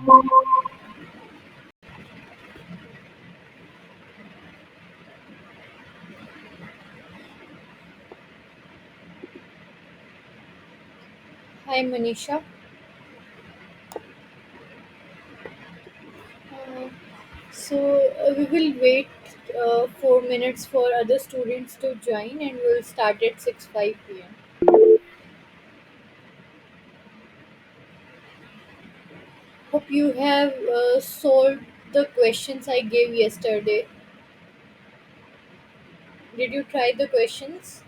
Hi Manisha. Uh, we will wait 4 minutes for other students to join and we'll start at 6:05 p.m. Hope you have solved the questions I gave yesterday. Did you try the questions?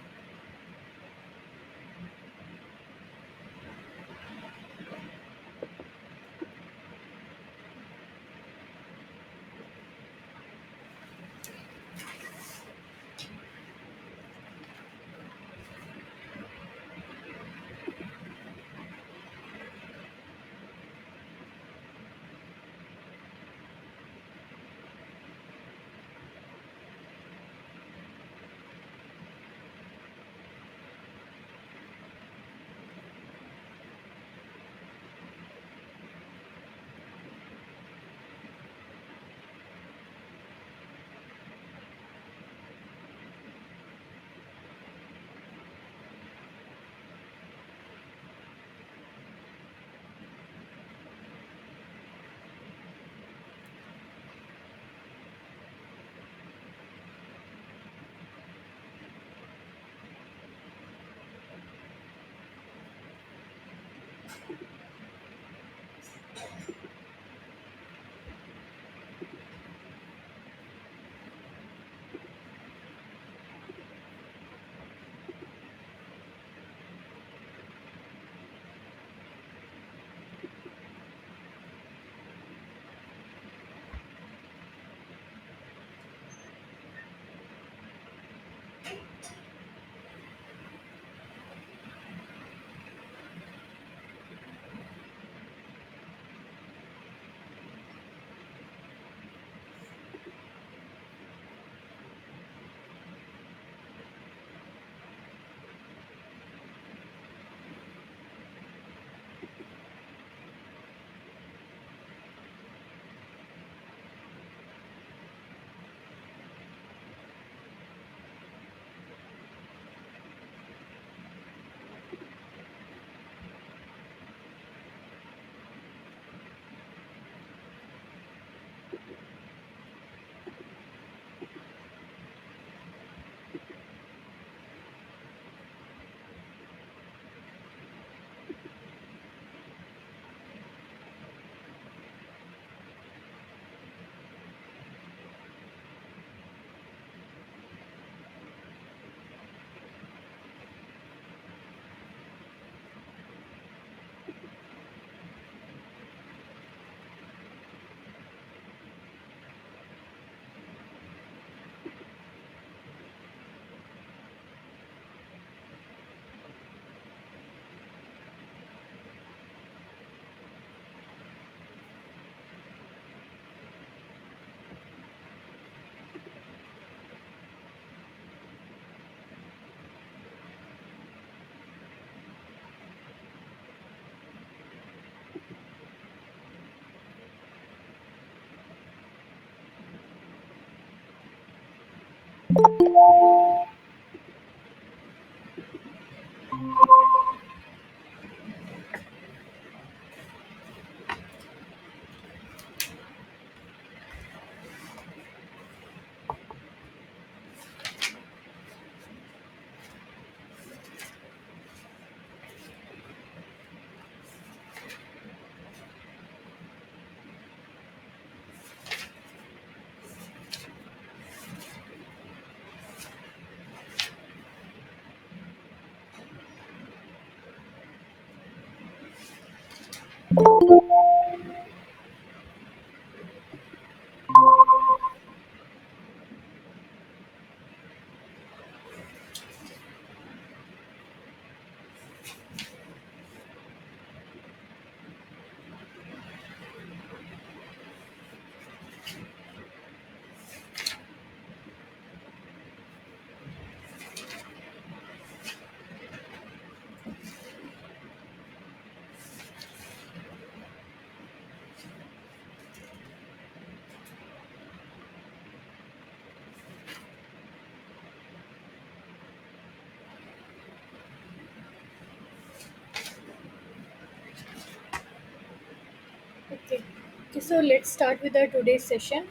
Okay, so let's start with our today's session.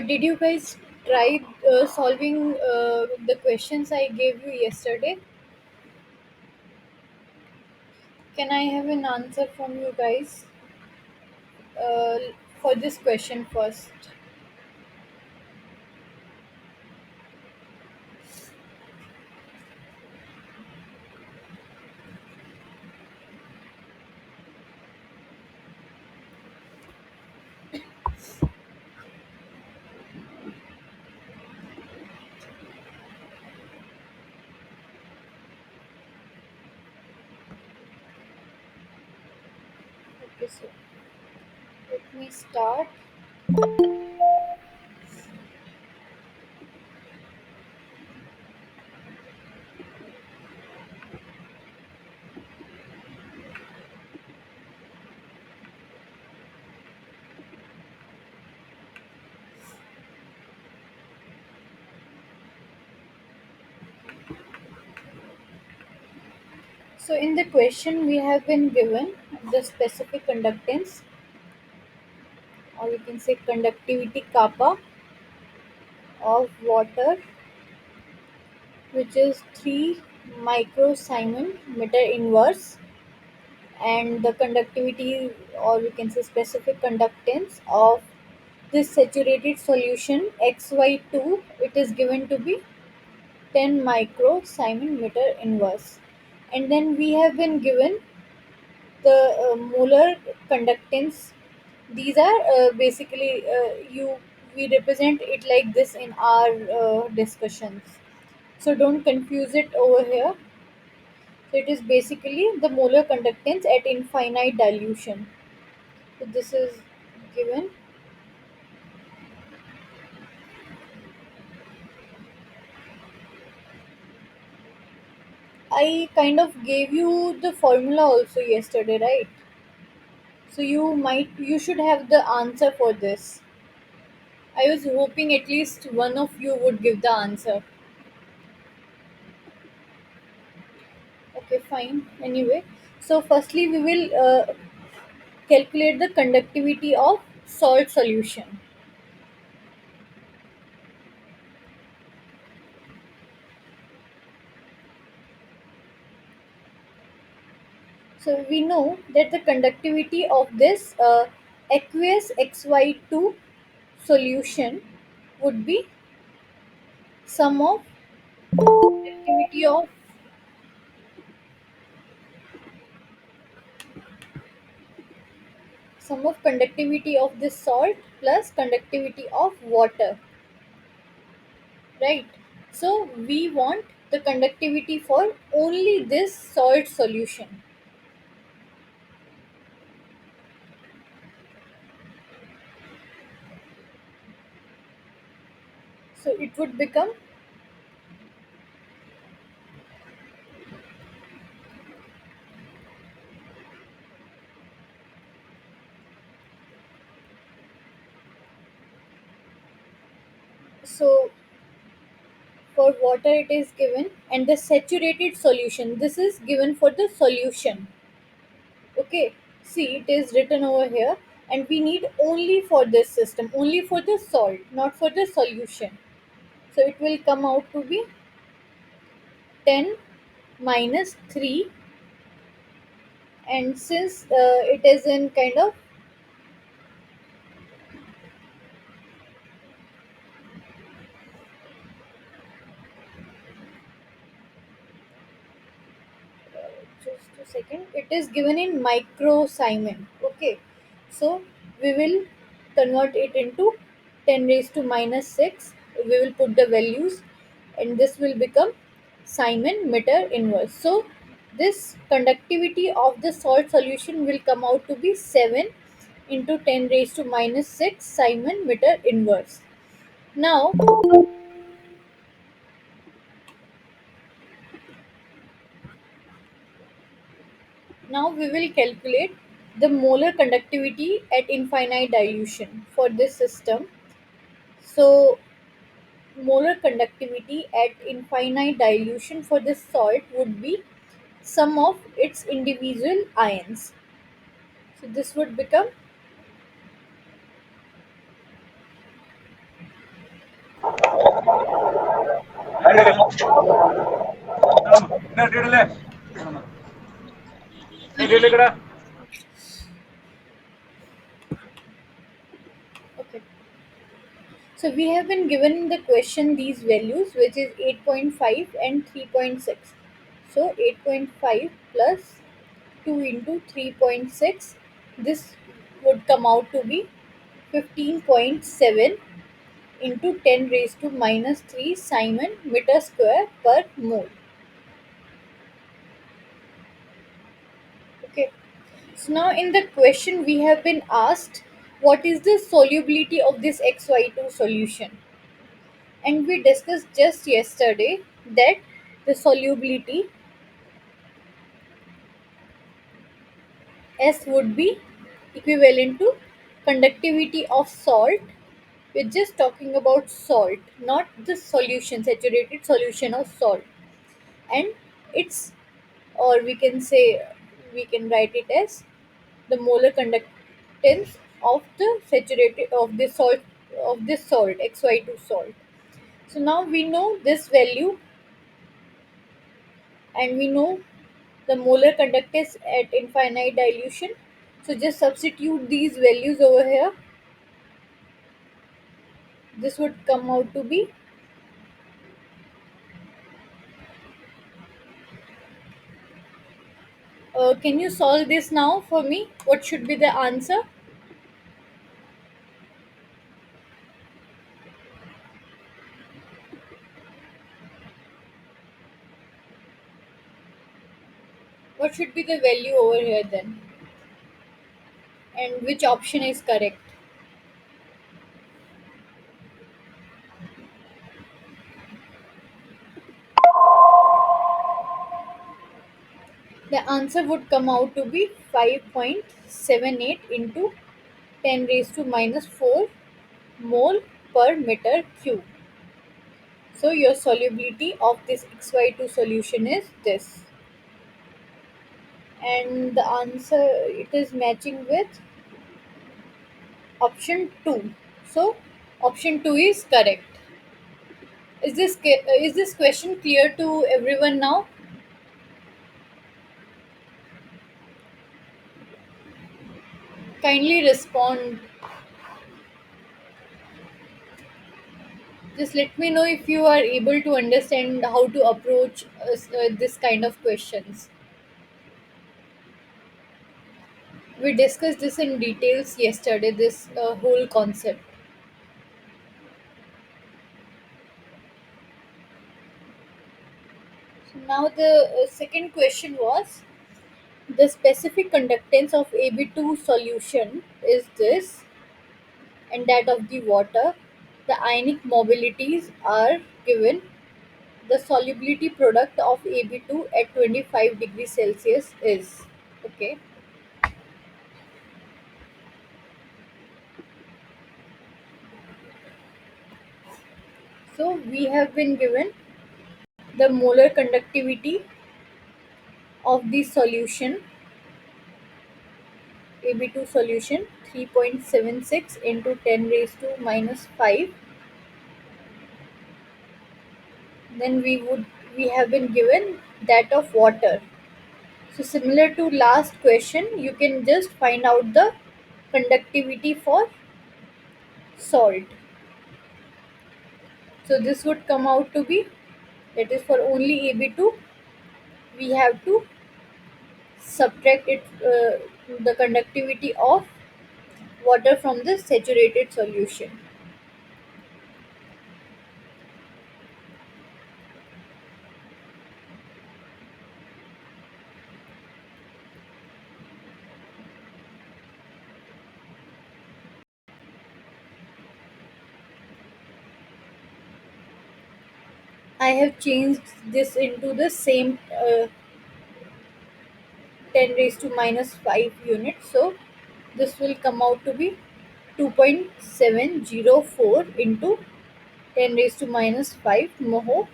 Did you guys try solving the questions I gave you yesterday? Can I have an answer from you guys uh, for this question first? Okay, so let me start. So, in the question, we have been given the specific conductance, or we can say conductivity kappa of water, which is 3 microsimon meter inverse, and the conductivity, or we can say specific conductance of this saturated solution xy2, it is given to be 10 microsimon meter inverse. And then we have been given the molar conductance. These are basically you we represent it like this in our discussions, so don't confuse it over here. So it is basically the molar conductance at infinite dilution. So this is given. I kind of gave you the formula also yesterday, right? So you should have the answer for this. I was hoping at least one of you would give the answer. Okay, fine. Anyway, so firstly we will calculate the conductivity of salt solution. So we know that the conductivity of this aqueous XY2 solution would be sum of conductivity of conductivity of this salt plus conductivity of water, right? So we want the conductivity for only this salt solution. So it would become, so for water it is given, and the saturated solution, this is given for the solution. Okay, see it is written over here, and we need only for this system, only for the salt, not for the solution. So it will come out to be 10 minus 3, and since it is in kind of, just a second, it is given in microsimon. Okay, so we will convert it into 10 raised to minus 6. We will put the values, and this will become simon meter inverse. So this conductivity of the salt solution will come out to be 7 into 10 raised to minus 6 simon meter inverse. Now, we will calculate the molar conductivity at infinite dilution for this system. So molar conductivity at infinite dilution for this salt would be sum of its individual ions. So this would become okay. So we have been given in the question these values, which is 8.5 and 3.6. So 8.5 plus 2 into 3.6, this would come out to be 15.7 into 10 raised to minus 3 Simon meter square per mole. Okay. So now in the question we have been asked what is the solubility of this XY2 solution, and we discussed just yesterday that the solubility S would be equivalent to conductivity of salt. We're just talking about salt, not the solution, saturated solution of salt. And it's, or we can say, we can write it as the molar conductance of the saturated of this salt XY2 salt. So now we know this value, and we know the molar conductance at infinite dilution. So just substitute these values over here. This would come out to be, can you solve this now for me? What should be the answer? What should be the value over here then? And which option is correct? The answer would come out to be 5.78 into 10 raised to minus 4 mole per meter cube. So your solubility of this XY2 solution is this. And the answer, it is matching with option 2. So option 2 is correct. Is this question clear to everyone now? Kindly respond. Just let me know if you are able to understand how to approach this kind of questions. We discussed this in details yesterday, this whole concept. So now the second question was the specific conductance of AB2 solution is this, and that of the water. The ionic mobilities are given. The solubility product of AB2 at 25 degrees Celsius is, okay. So we have been given the molar conductivity of the solution AB2 solution 3.76 into 10 raised to minus 5. Then we have been given that of water. So similar to last question, you can just find out the conductivity for salt. So this would come out to be, that is for only AB2, we have to subtract the conductivity of water from the saturated solution. I have changed this into the same 10 raised to minus 5 units. So this will come out to be 2.704 into 10 raised to minus 5 moho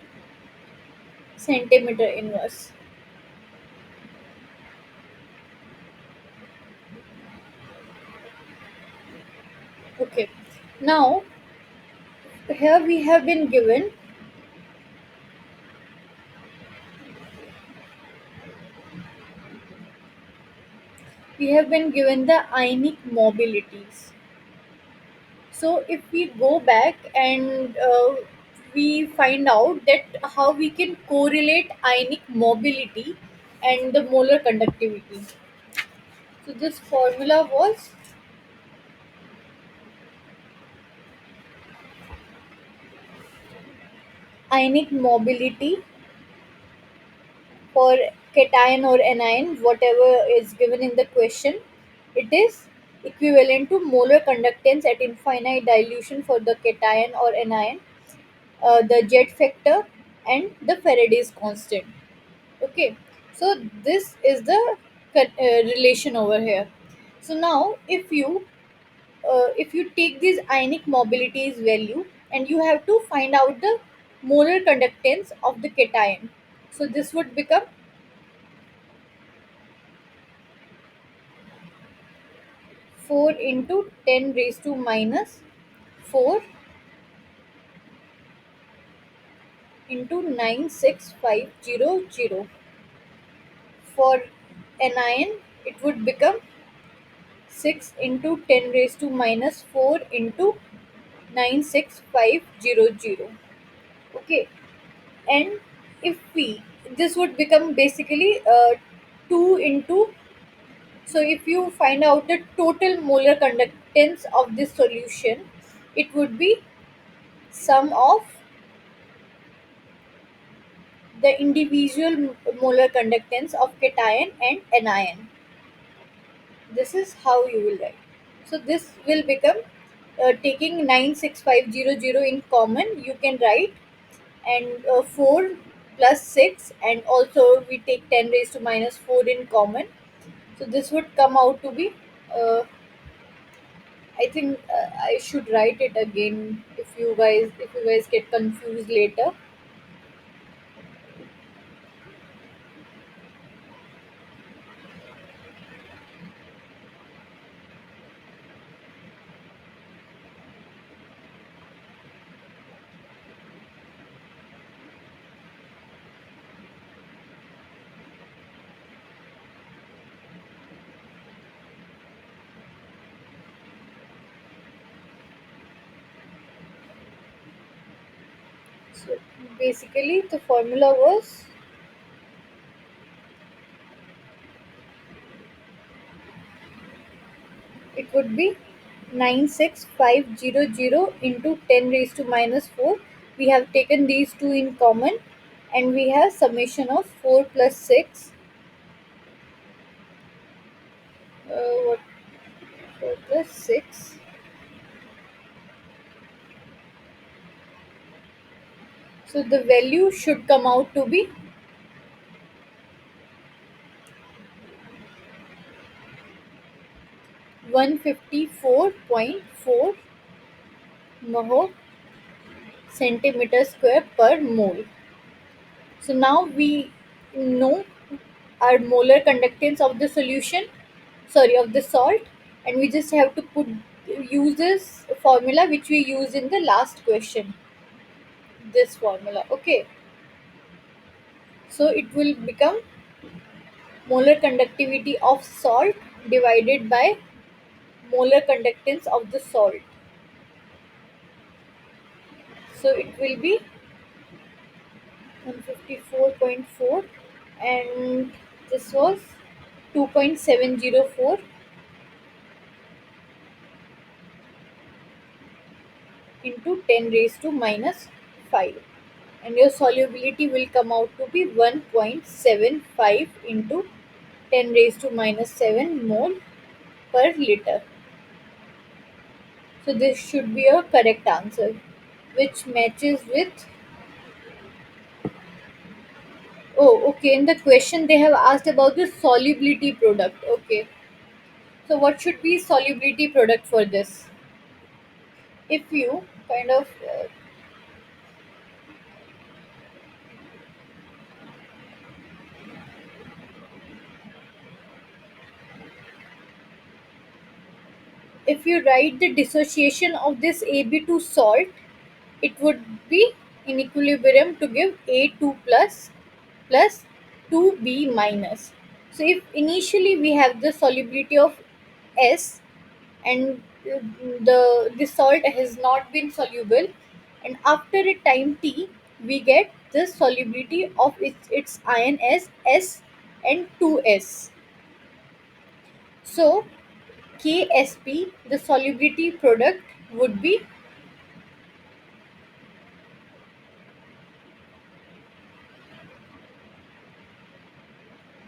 centimeter inverse. Okay. Now here we have been given the ionic mobilities. So if we go back and we find out that how we can correlate ionic mobility and the molar conductivity. So this formula was ionic mobility for cation or anion, whatever is given in the question. It is equivalent to molar conductance at infinite dilution for the cation or anion, the jet factor, and the Faraday's constant. Okay, so this is the relation over here. So now if you take these ionic mobilities value and you have to find out the molar conductance of the cation, so this would become 4 into 10 raised to minus 4 into 96500. For anion it would become 6 into 10 raised to minus 4 into 96500. Okay, and if we this would become basically 2 into, so if you find out the total molar conductance of this solution, it would be sum of the individual molar conductance of cation and anion. This is how you will write. So this will become, taking 96500 in common, you can write, and 4 plus 6, and also we take 10 raised to minus 4 in common. So this would come out to be, uh, I think I should write it again if you guys get confused later. So basically the formula was, it would be 96500 into 10 raised to minus 4. We have taken these two in common, and we have summation of 4 plus 6. What 4 plus 6? So the value should come out to be 154.4 mho centimeter square per mole. So now we know our molar conductance of the solution, sorry, of the salt, and we just have to use this formula which we used in the last question. This formula, okay. So it will become molar conductivity of salt divided by molar conductance of the salt. So it will be 154.4, and this was 2.704 into 10 raised to minus 5, and your solubility will come out to be 1.75 into 10 raised to minus 7 mole per liter. So this should be a correct answer, which matches with. Oh, okay. In the question, they have asked about the solubility product. Okay. So, what should be solubility product for this? If you kind of, if you write the dissociation of this Ab to salt, it would be in equilibrium to give A2 plus 2B minus. So if initially we have the solubility of S, and the salt has not been soluble, and after a time t we get the solubility of its ion as S and 2S. So KSP, the solubility product would be,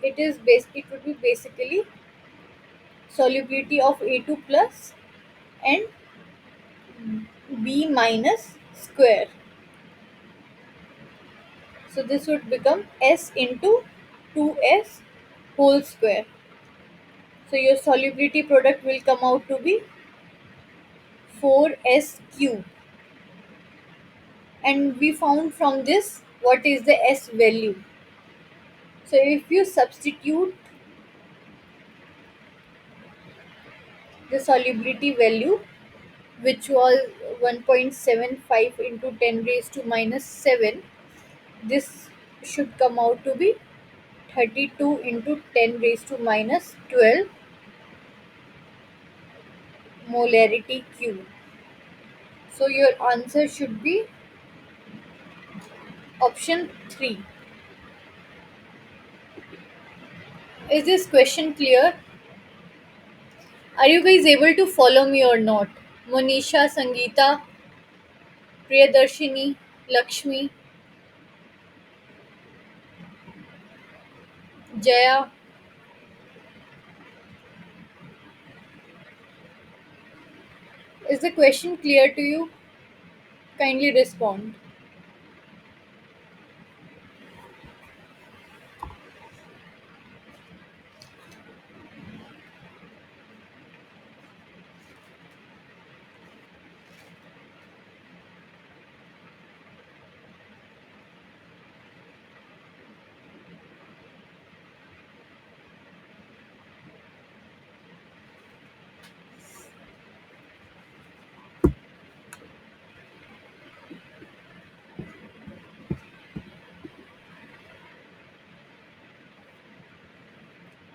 it would be basically solubility of A2 plus and B minus square. So this would become S into 2S whole square. So your solubility product will come out to be 4S cube. And we found from this what is the S value. So if you substitute the solubility value, which was 1.75 into 10 raised to minus 7, this should come out to be 32 into 10 raised to minus 12 molarity cube. So your answer should be option 3. Is this question clear? Are you guys able to follow me or not? Monisha, Sangeeta, Priyadarshini, Lakshmi, Jaya. Is the question clear to you? Kindly respond.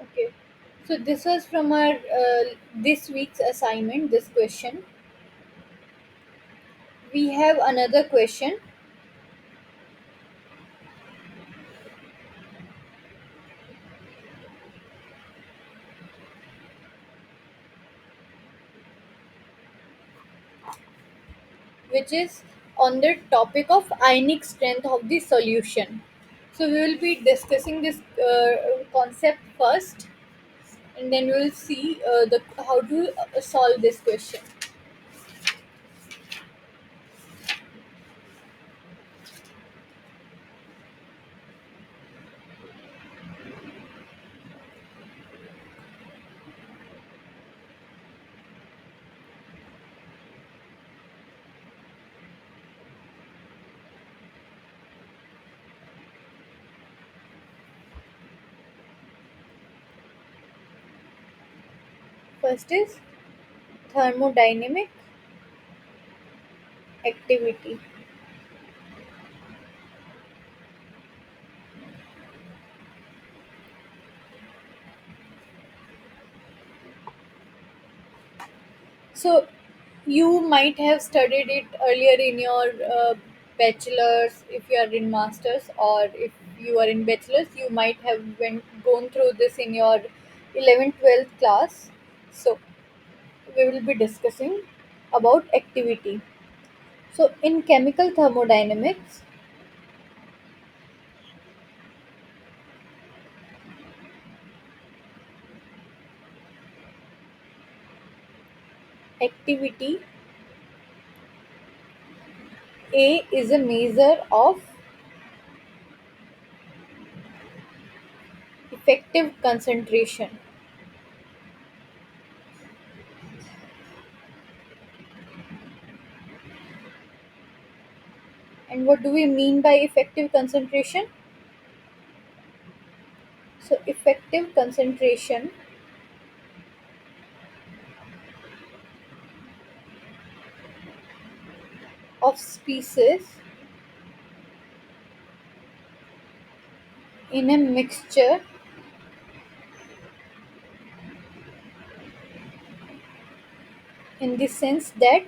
Okay. So this was from our this week's assignment. This question. We have another question, which is on the topic of ionic strength of the solution. So we will be discussing this concept first, and then we will see the how to solve this question. First is thermodynamic activity. So you might have studied it earlier in your bachelor's if you are in masters, or if you are in bachelor's you might have gone through this in your 11th 12th class. So we will be discussing about activity. So in chemical thermodynamics, activity A is a measure of effective concentration. And what do we mean by effective concentration? So effective concentration of species in a mixture in the sense that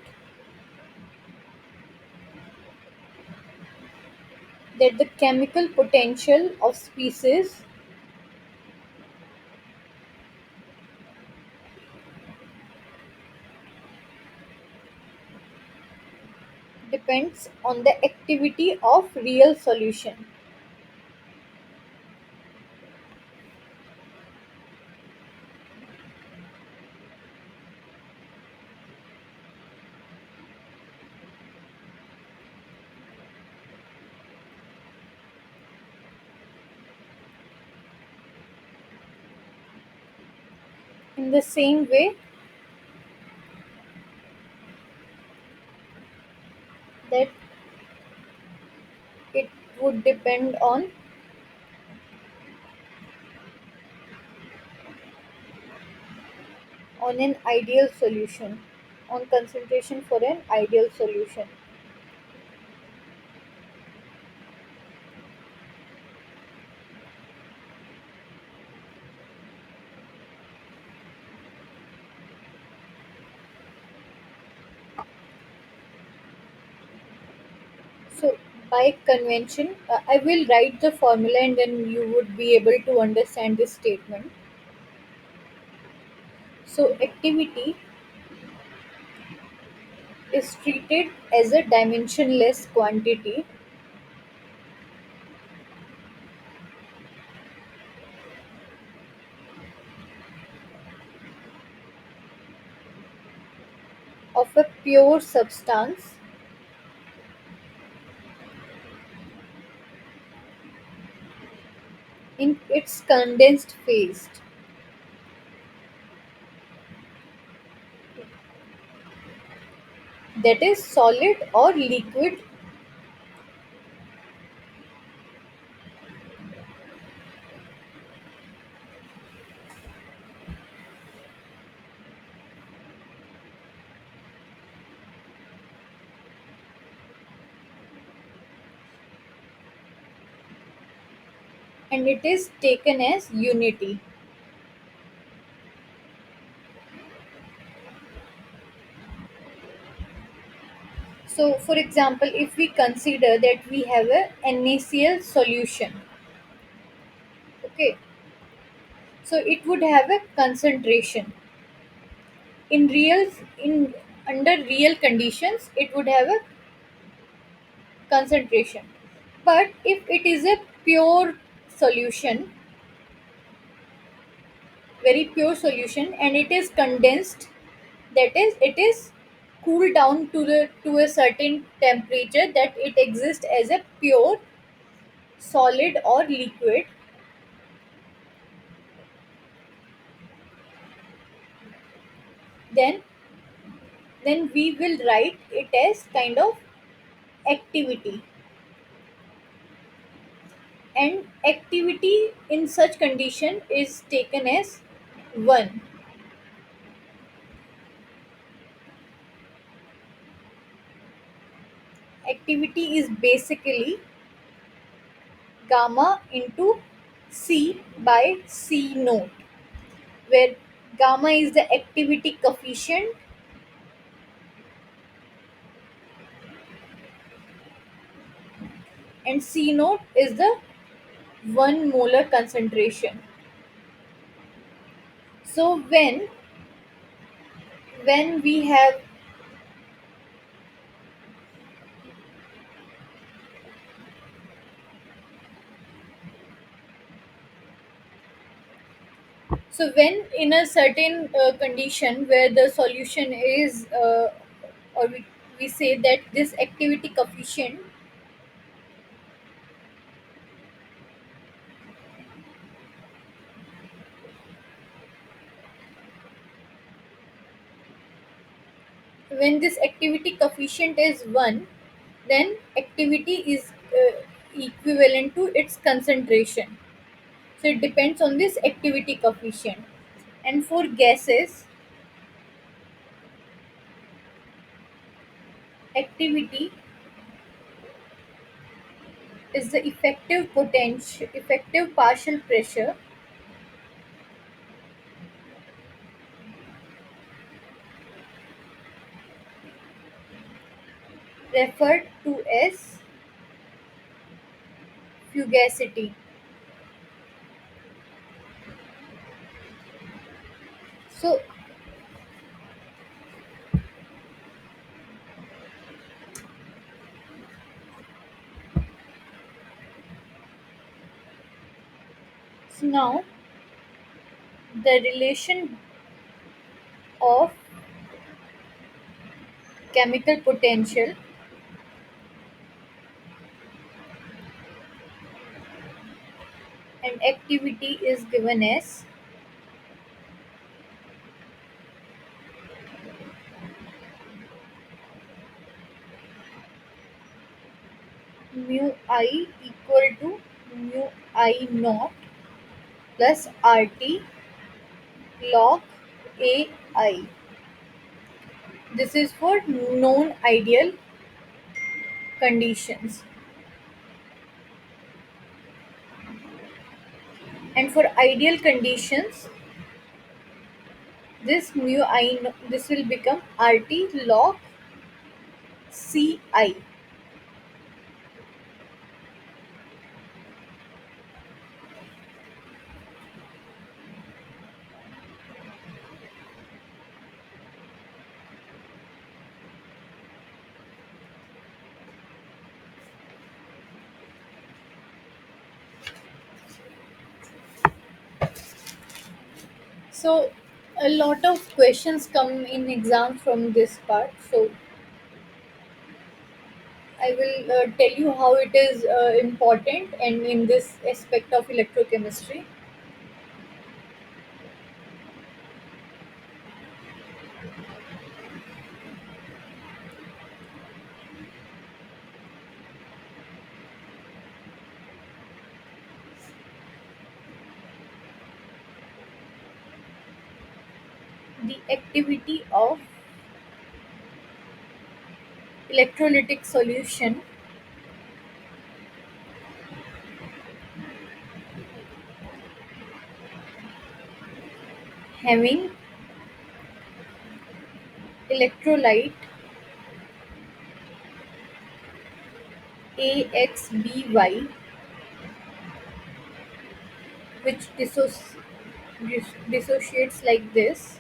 the chemical potential of species depends on the activity of real solution. In the same way that it would depend on an ideal solution, on concentration for an ideal solution. So by convention, I will write the formula and then you would be able to understand this statement. So activity is treated as a dimensionless quantity of a pure substance in its condensed phase, that is solid or liquid, and it is taken as unity. So for example, if we consider that we have a NaCl solution, okay, so it would have a concentration. In real, in under real conditions, it would have a concentration. But if it is a pure solution, very pure solution, and it is condensed, that is, it is cooled down to a certain temperature that it exists as a pure solid or liquid, then we will write it as kind of activity, and activity in such condition is taken as 1. Activity is basically gamma into C by C naught, where gamma is the activity coefficient and C naught is the 1 molar concentration. So when we have, so when in a certain condition where the solution is or we say that this activity coefficient, when this activity coefficient is 1, then activity is equivalent to its concentration. So it depends on this activity coefficient. And for gases, activity is the effective partial pressure referred to as fugacity. So, now the relation of chemical potential and activity is given as mu I equal to mu I naught plus RT log AI. This is for known ideal conditions. And for ideal conditions, this will become RT log CI. So a lot of questions come in exams from this part. So I will tell you how it is important and in this aspect of electrochemistry. The activity of electrolytic solution having electrolyte AXBY, which dissociates like this.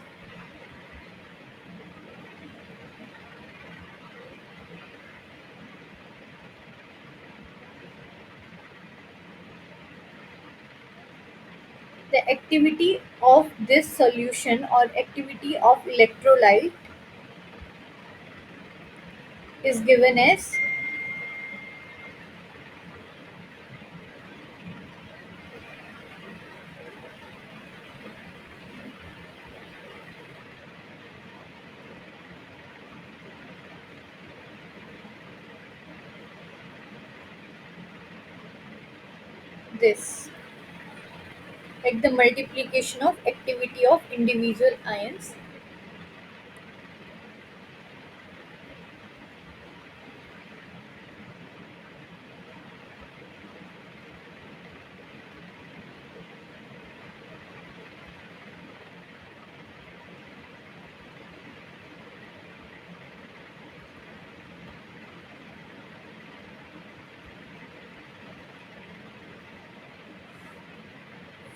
The activity of this solution or activity of electrolyte is given as this, like the multiplication of activity of individual ions.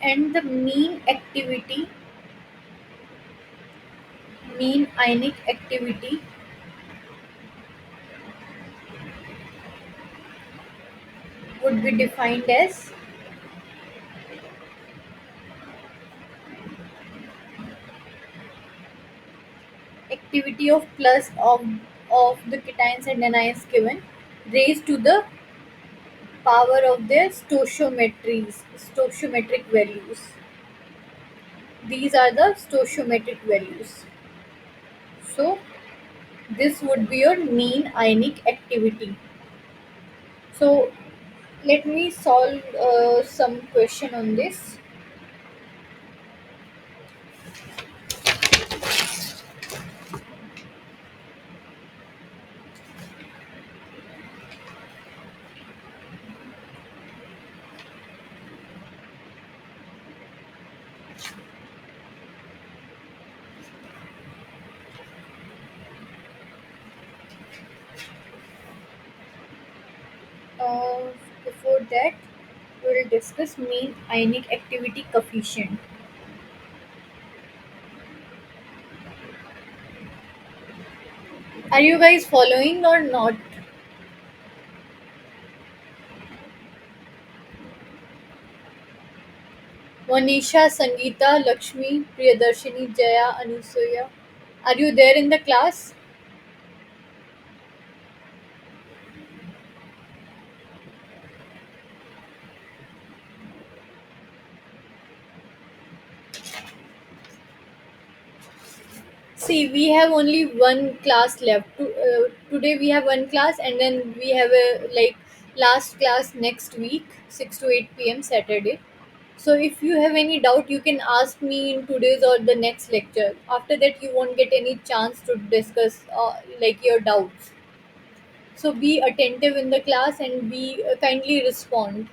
And the mean ionic activity would be defined as activity of plus of the cations and anions given raised to the power of their stoichiometric values. These are the stoichiometric values. So this would be your mean ionic activity. So let me solve some question on this. that, we will discuss mean ionic activity coefficient. Are you guys following or not? Monisha, Sangeeta, Lakshmi, Priyadarshini, Jaya, Anusuya. Are you there in the class? See, we have only one class left. Today we have one class, and then we have a like last class next week, 6 to 8 p.m. Saturday. So if you have any doubt, you can ask me in today's or the next lecture. After that, you won't get any chance to discuss like your doubts. So be attentive in the class and be kindly respond.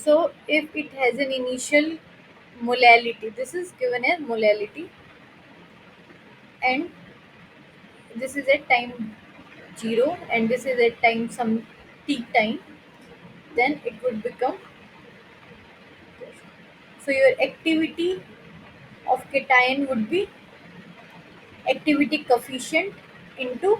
So if it has an initial molality, this is given as molality, and this is at time 0, and this is at time some t time, then it would become, so your activity of cation would be activity coefficient into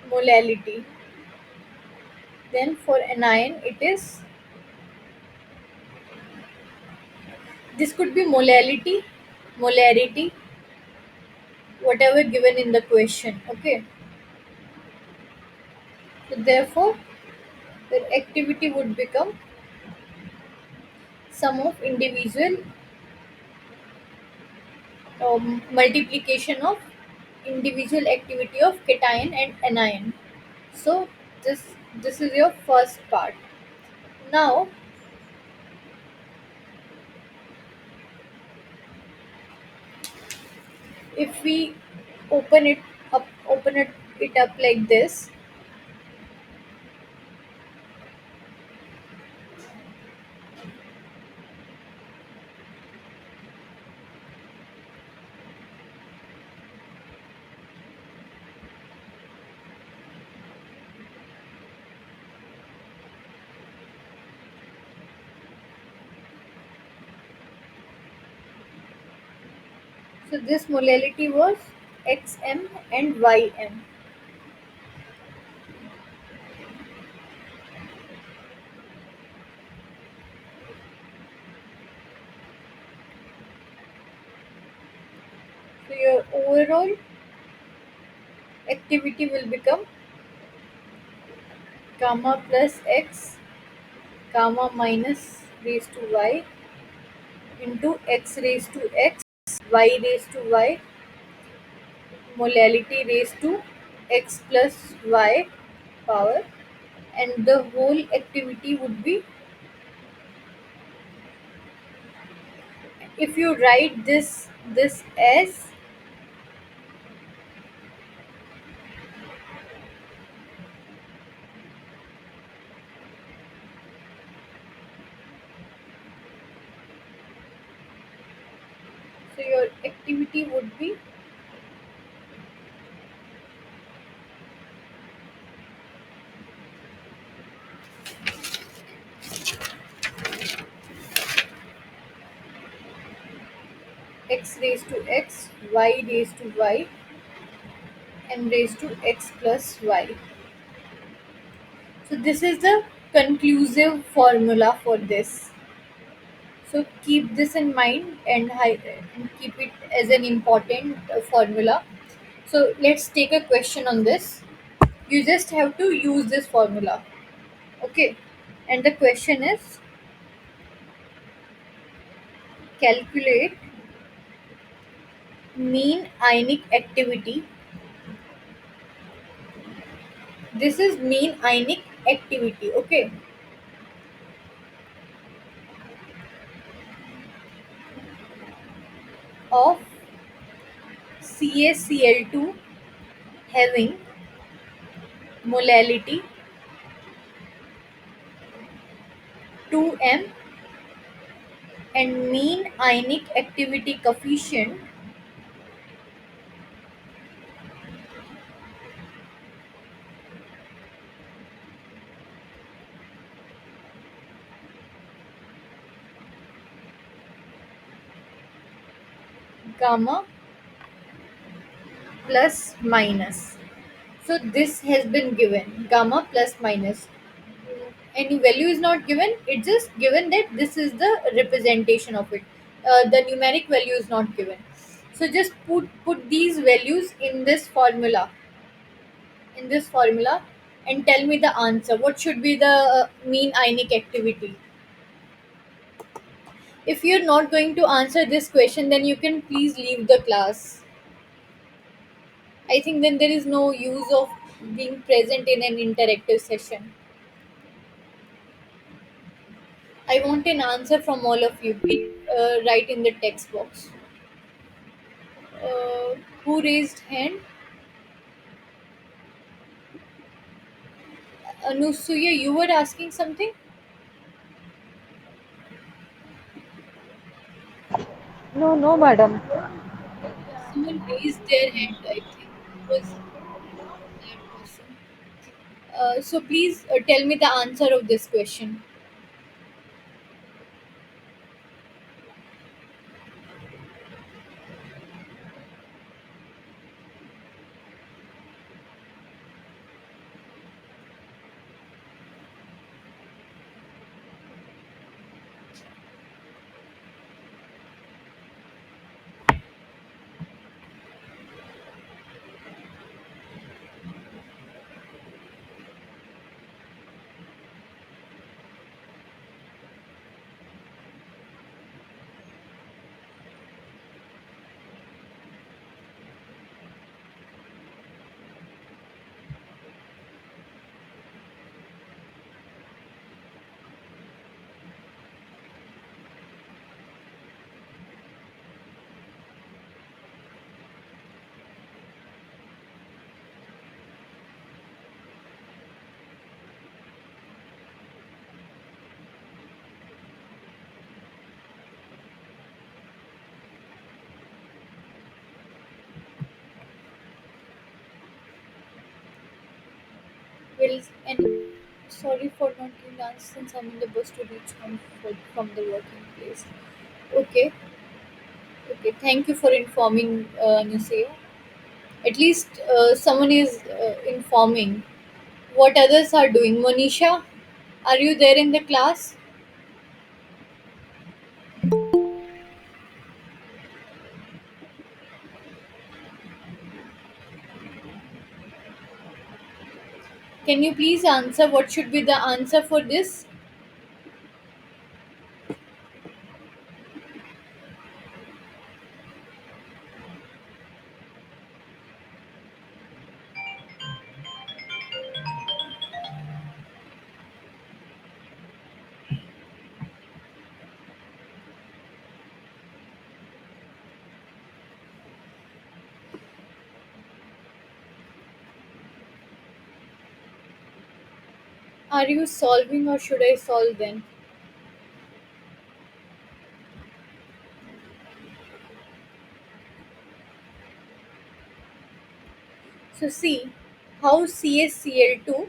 molality. Then for anion, it is, this could be molarity, whatever given in the question. Okay, so therefore the activity would become sum of individual multiplication of individual activity of cation and anion. So this is your first part. Now if we open it up like this, so this molality was xm and ym. So your overall activity will become gamma plus x, gamma minus raised to y into x raised to x, y raised to y, molality raised to x plus y power, and the whole activity would be, if you write this as, so your activity would be x raised to x, y raised to y, and raised to x plus y. So this is the conclusive formula for this. So keep this in mind and keep it as an important formula. So let's take a question on this. You just have to use this formula. Okay. And the question is, calculate mean ionic activity. This is mean ionic activity. Okay. of CaCl2 having molality 2m and mean ionic activity coefficient gamma plus minus. So this has been given gamma plus minus. Any value is not given, it's just given that this is the representation of it. The numeric value is not given. So just put these values in this formula and tell me the answer. What should be the mean ionic activity? If you're not going to answer this question, then you can please leave the class. I think then there is no use of being present in an interactive session. I want an answer from all of you. Please write in the text box. Uh, who raised hand? Anusuya, you were asking something? No, no, madam. Someone raised their hand, I think. It was that person. So please tell me the answer of this question. Well, and sorry for not giving the answer since I'm in the bus to reach home from the working place. Okay, okay. Thank you for informing, Nusaya. At least someone is informing what others are doing. Monisha, are you there in the class? Can you please answer what should be the answer for this? Are you solving or should I solve then? So see how CaCl2.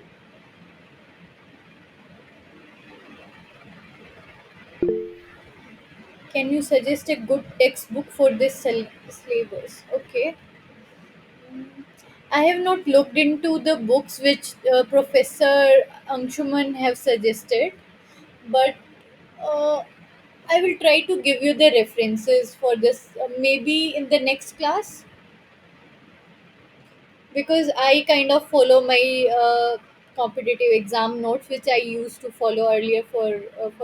Can you suggest a good textbook for this syllabus? Okay. I have not looked into the books which Professor Anshuman have suggested, but uh, I will try to give you the references for this maybe in the next class, because I kind of follow my competitive exam notes which I used to follow earlier for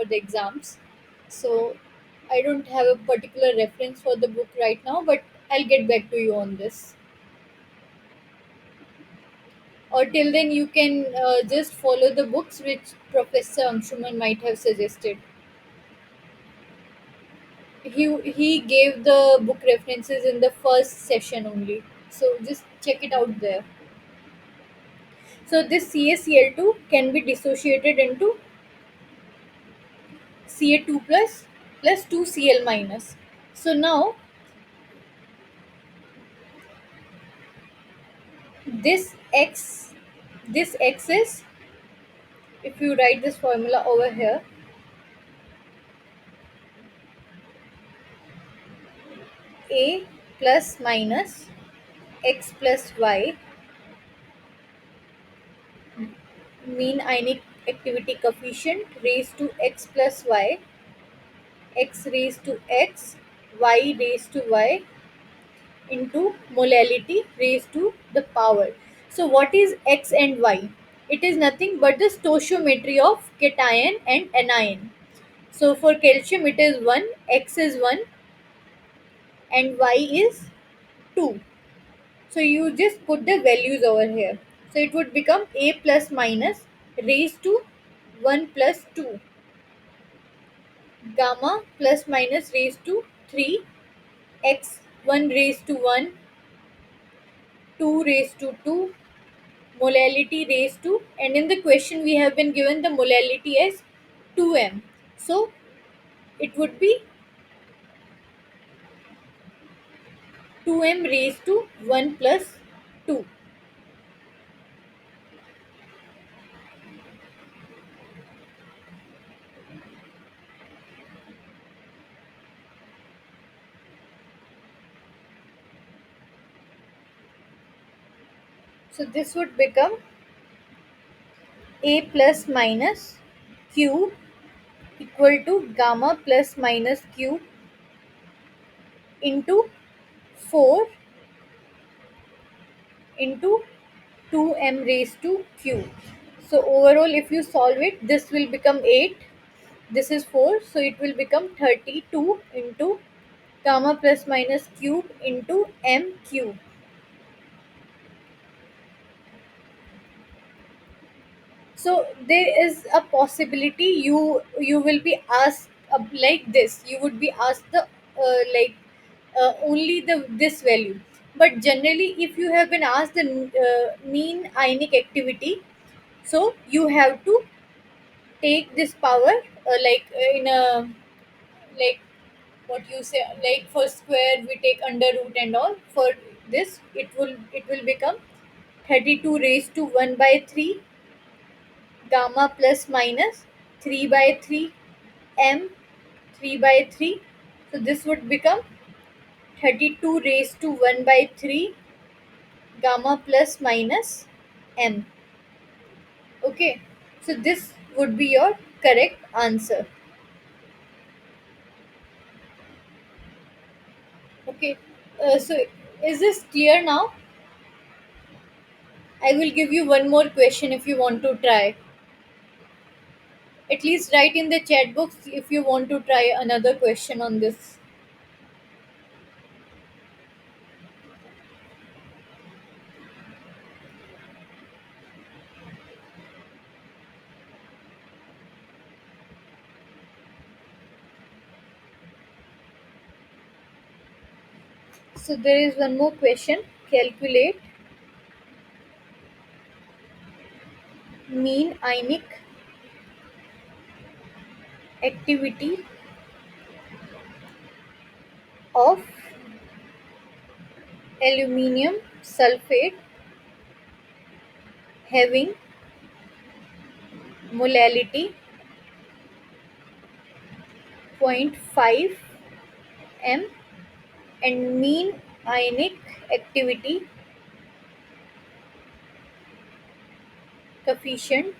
the exams. So I don't have a particular reference for the book right now, but I'll get back to you on this. Or till then, you can just follow the books which Professor Anshuman might have suggested. He gave the book references in the first session only. So just check it out there. So this CaCl2 can be dissociated into Ca2 plus 2Cl minus. So now this X this X is, if you write this formula over here, A plus minus X plus Y, mean ionic activity coefficient raised to X plus Y, X raised to X, Y raised to Y, into molality raised to the power. So what is X and Y? It is nothing but the stoichiometry of cation and anion. So for calcium it is 1, X is 1, and Y is 2. So you just put the values over here. So it would become A plus minus raised to 1 plus 2, gamma plus minus raised to 3, X 1 raised to 1, 2 raised to 2, molality raised to, and in the question we have been given the molality as 2m. So it would be 2m raised to 1 plus 2. So this would become a plus minus q equal to gamma plus minus q into 4 into 2m raised to q. So overall if you solve it, this will become 8, this is 4, so it will become 32 into gamma plus minus cube into m cube. So there is a possibility you will be asked like this, you would be asked the only the this value. But generally if you have been asked the mean ionic activity, so you have to take this power in a, like, what you say, like for square we take under root and all. For this it will become 32 raised to 1 by 3 gamma plus minus 3 by 3 m 3 by 3. So this would become 32 raised to 1 by 3 gamma plus minus m. Okay, so this would be your correct answer. Okay, so is this clear now? I will give you one more question if you want to try. At least write in the chat box if you want to try another question on this. So there is one more question. Calculate mean ionic activity of aluminium sulfate having molality 0.5 m and mean ionic activity coefficient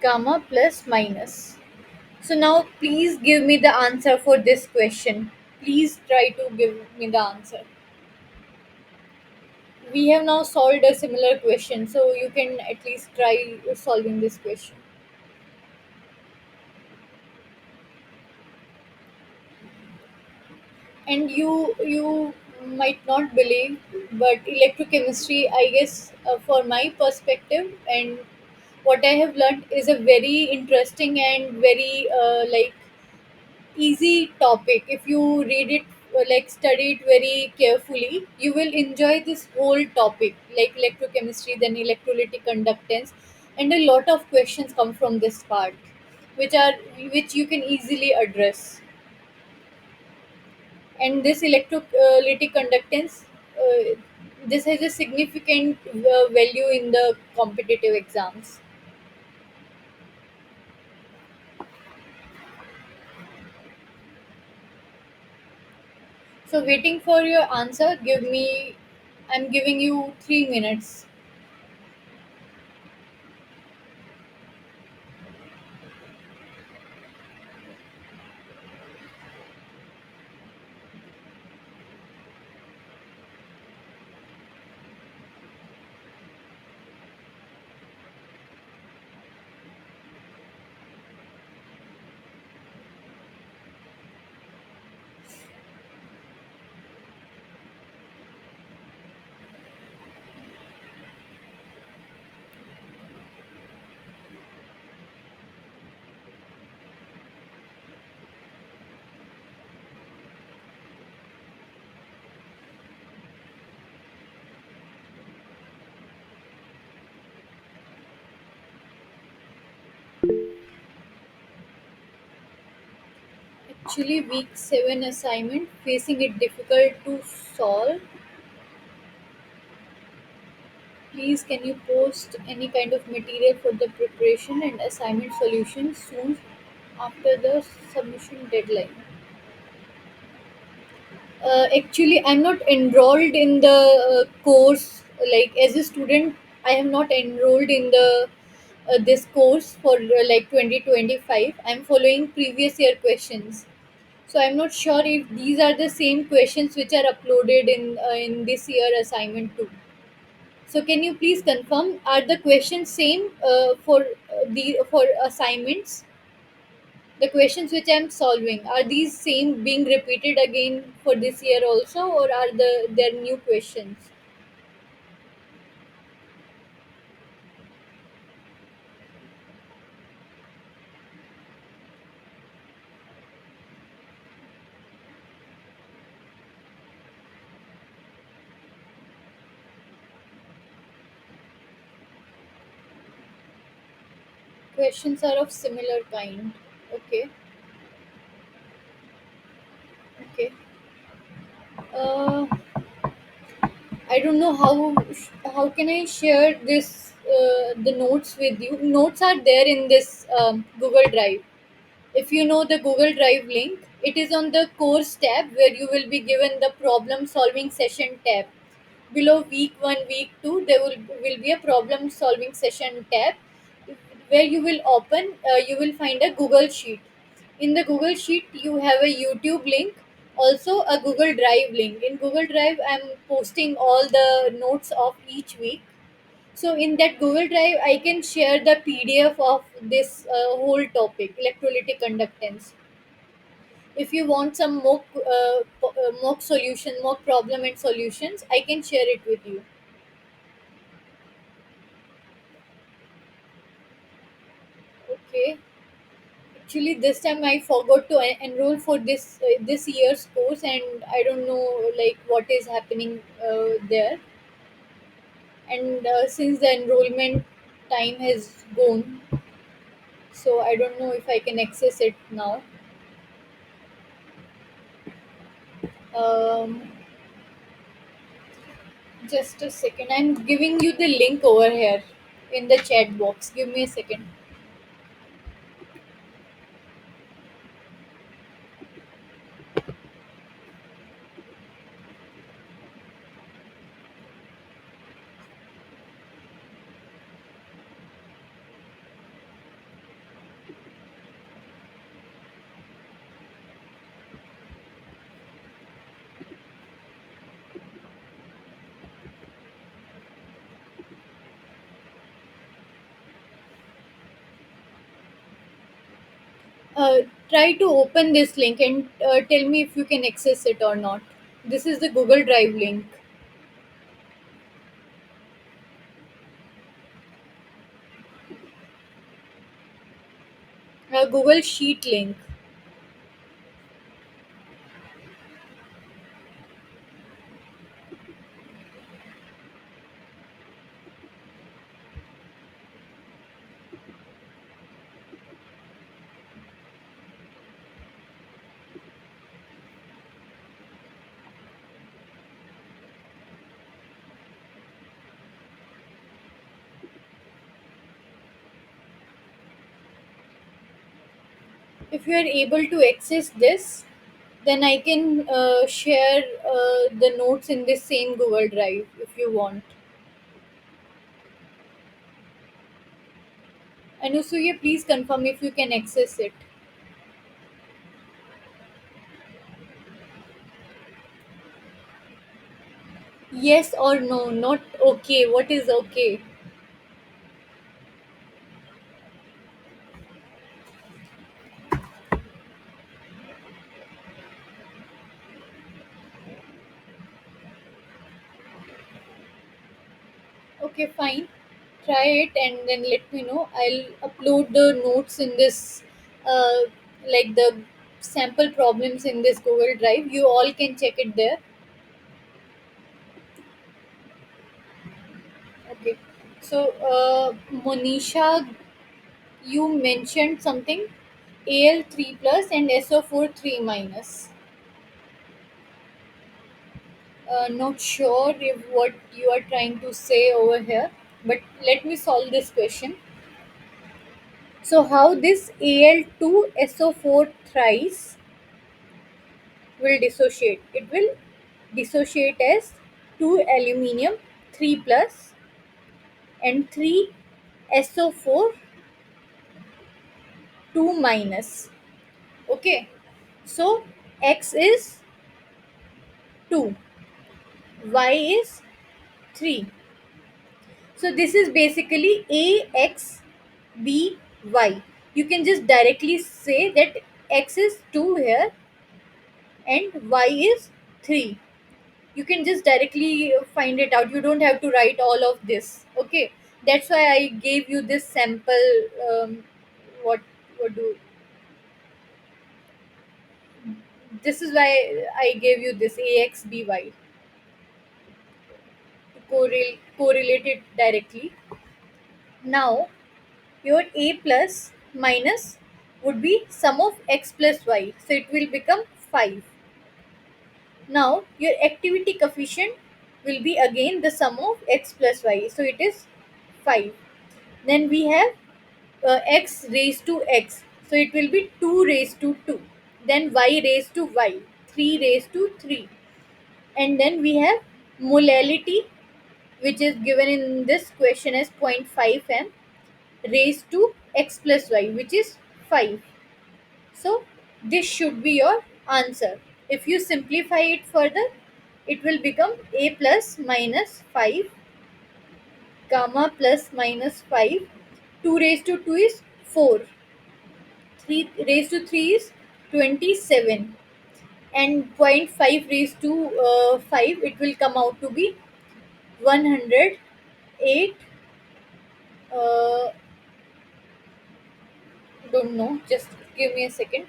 gamma plus minus. So now please give me the answer for this question. Please try to give me the answer. We have now solved a similar question, so you can at least try solving this question. And you might not believe, but electrochemistry, I guess, for my perspective and What I have learned is a very interesting and very easy topic. If you read it, study it very carefully, you will enjoy this whole topic, like electrochemistry, then electrolytic conductance, and a lot of questions come from this part, which you can easily address. And this electrolytic conductance, this has a significant value in the competitive exams. So waiting for your answer, I'm giving you 3 minutes. Actually, week 7 assignment, facing it difficult to solve. Please, can you post any kind of material for the preparation and assignment solution soon after the submission deadline? Actually, I'm not enrolled in the course. Like as a student, I am not enrolled in the this course for 2025. I'm following previous year questions. So I'm not sure if these are the same questions which are uploaded in this year assignment too. So can you please confirm, are the questions same for assignments? The questions which I'm solving, are these same being repeated again for this year also, or are there new questions? Questions are of similar kind. Okay, okay. Uh, I don't know how can I share this the notes with you. Notes are there in this Google Drive. If you know the Google Drive link, it is on the course tab where you will be given the problem solving session tab. Below week 1, week 2, there will be a problem solving session tab where you will find a Google Sheet. In the Google Sheet, you have a YouTube link, also a Google Drive link. In Google Drive, I'm posting all the notes of each week. So in that Google Drive, I can share the PDF of this whole topic, electrolytic conductance. If you want some mock problem and solutions, I can share it with you. Okay. Actually, this time I forgot to enroll for this year's course, and I don't know like what is happening there. And since the enrollment time has gone, so I don't know if I can access it now. Um, just a second. I'm giving you the link over here in the chat box. Give me a second. Try to open this link and tell me if you can access it or not. This is the Google Drive link. A Google Sheet link. If you are able to access this, then I can share the notes in this same Google Drive if you want. Anusuya, please confirm if you can access it. Yes or no, not okay. What is okay? Okay, fine. Try it and then let me know. I'll upload the notes in this, uh, like the sample problems in this Google Drive. You all can check it there. Okay. So, Monisha, you mentioned something Al3 plus and SO4 3 minus. Not sure if what you are trying to say over here, but let me solve this question. So, how this Al2 SO4 thrice will dissociate? It will dissociate as 2 aluminium 3 plus and 3 SO4 2 minus. Okay, so X is 2, Y is 3. So this is basically AXBY. You can just directly say that X is 2 here and Y is 3. You can just directly find it out. You don't have to write all of this. Okay, that's why I gave you this sample. What what do This is why I gave you this AXBY to correlate it directly. Now your A plus minus would be sum of x plus y. So it will become 5. Now your activity coefficient will be again the sum of x plus y. So it is 5. Then we have x raised to x. So it will be 2 raised to 2. Then y raised to y. 3 raised to 3. And then we have molality, which is given in this question as 0.5 m raised to x plus y, which is 5. So this should be your answer. If you simplify it further, it will become a plus minus 5 gamma plus minus 5. 2 raised to 2 is 4. 3 raised to 3 is 27. And zero point 0.5 raised to 5, it will come out to be 108. uh, don't know, just give me a second.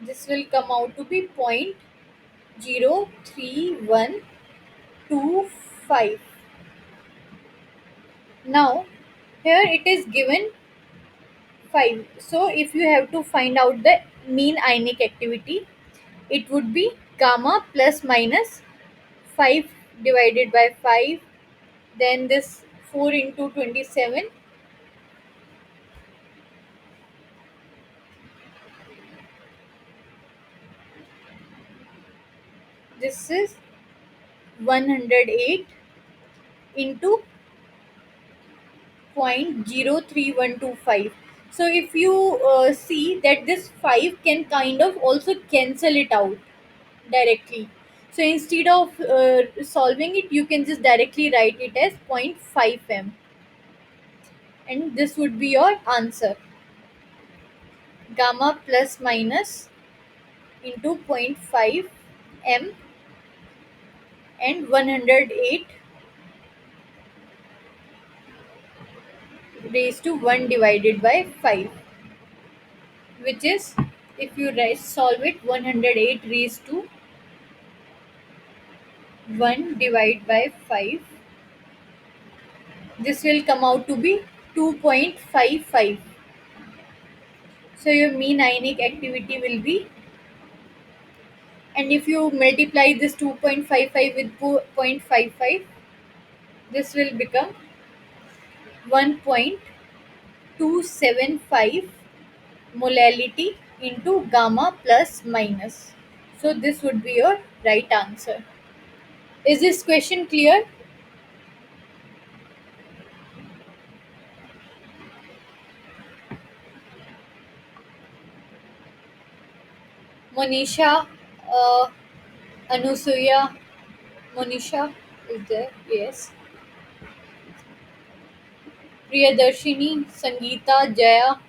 This will come out to be 0.03125. Now here it is given 5. So if you have to find out the mean ionic activity, it would be gamma plus minus 5 divided by 5, then this 4 into 27. This is 108 into 0.03125. So if you see that this 5 can kind of also cancel it out directly. So instead of solving it, you can just directly write it as 0.5 m, and this would be your answer. gamma plus minus into zero point 0.5 m and 108 raised to 1 divided by 5, which is, if you solve it, 108 raised to 1 divided by 5, this will come out to be 2.55. So your mean ionic activity will be, and if you multiply this 2.55 with 0.55, this will become 1.275 molality into gamma plus minus. So this would be your right answer. Is this question clear? Monisha, uh, Anusuya, Monisha is there? Yes. Priyadarshini, Sangeeta, Jaya.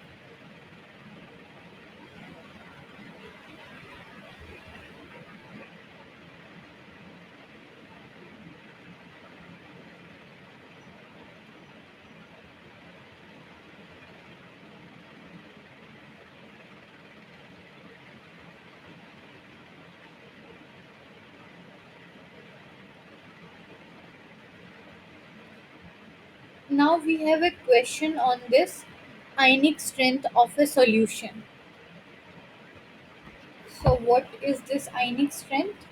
Now we have a question on this ionic strength of a solution. So what is this ionic strength?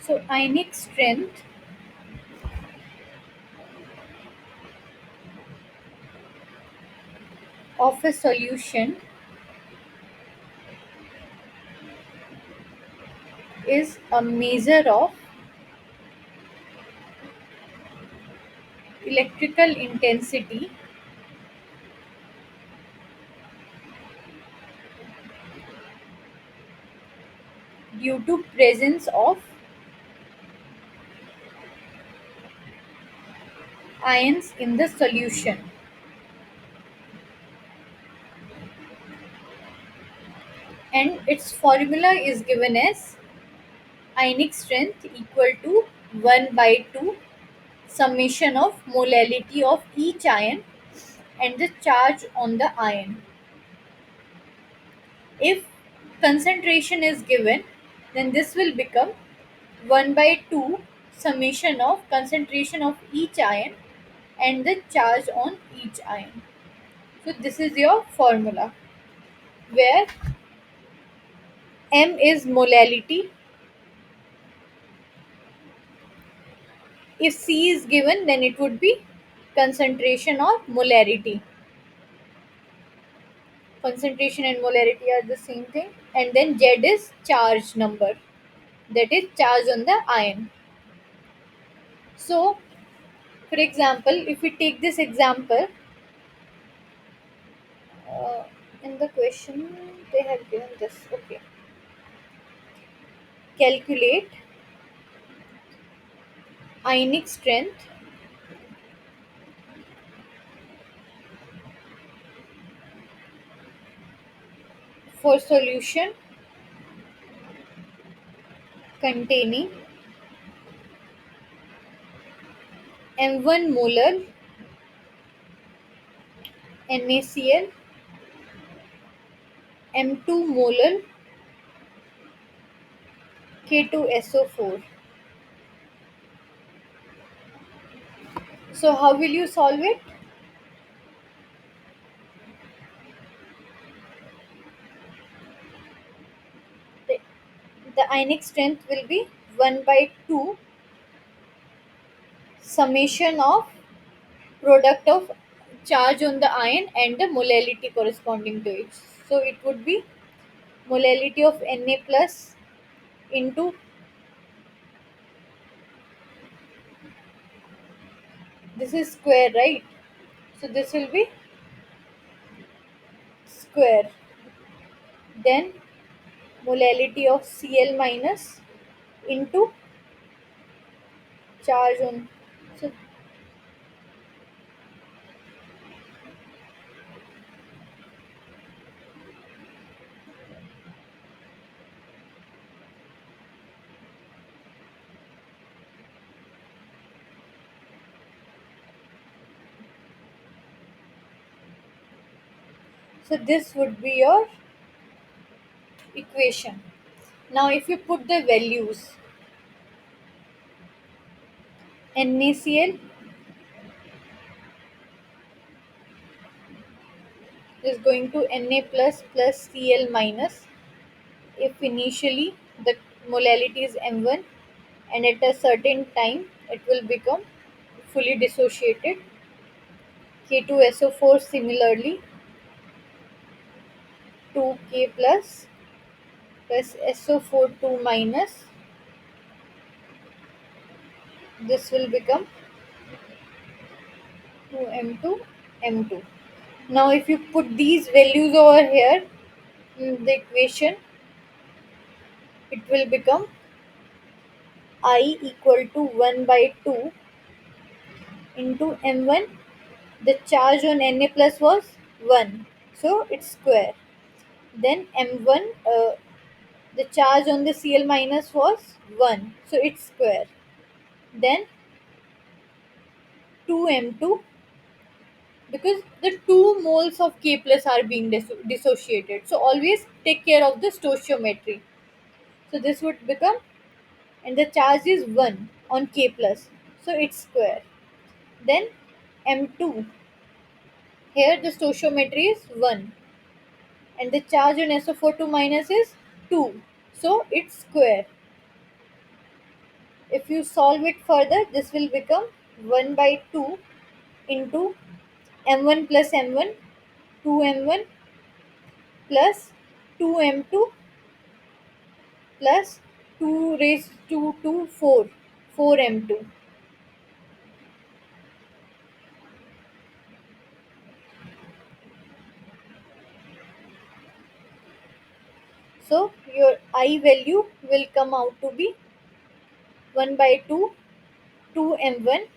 So ionic strength of a solution is a measure of electrical intensity due to presence of ions in the solution, and its formula is given as ionic strength equal to 1 by 2 summation of molality of each ion and the charge on the ion. If concentration is given, then this will become 1 by 2 summation of concentration of each ion and the charge on each ion. So this is your formula, where m is molality. If C is given, then it would be concentration or molarity. Concentration and molarity are the same thing. And then Z is charge number, that is charge on the ion. So, for example, if we take this example, uh, in the question they have given this. Okay, calculate ionic strength for solution containing M1 molar NaCl, M2 molar K2SO4. So how will you solve it? The, the ionic strength will be 1 by 2 summation of product of charge on the ion and the molality corresponding to it. So it would be molality of Na plus into, this is square, right? So this will be square. Then molality of Cl minus into charge on. So, so this would be your equation. Now if you put the values, NaCl is going to Na plus plus Cl minus if initially the molality is M1 and at a certain time it will become fully dissociated. K2SO4 similarly 2K plus SO4 2 minus, this will become 2M2 M2. Now if you put these values over here in the equation, it will become I equal to 1 by 2 into M1. The charge on Na plus was 1, so it's square. Then M1, the charge on the Cl minus was 1, so it's square. Then 2M2, because the 2 moles of K plus are being dissociated. So always take care of the stoichiometry. So this would become, and the charge is 1 on K plus, so it's square. Then M2, here the stoichiometry is 1 and the charge on SO42 minus is 2, so it's square. If you solve it further, this will become 1 by 2 into M1 plus M1, 2M1 plus 2M2 plus 2 raised to 4, 4M2. So your I value will come out to be 1 by 2, 2M1,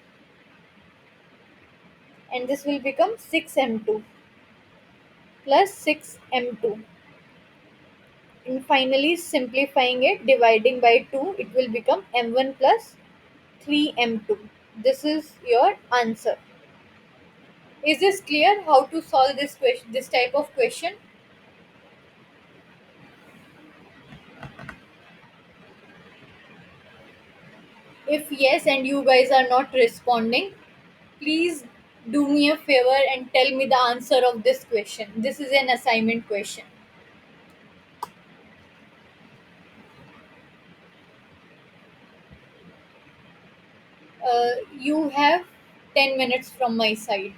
and this will become 6M2 plus 6M2. And finally simplifying it, dividing by 2, it will become M1 plus 3M2. This is your answer. Is this clear how to solve this question, this type of question? If yes and you guys are not responding, please do me a favor and tell me the answer of this question. This is an assignment question. You have 10 minutes from my side.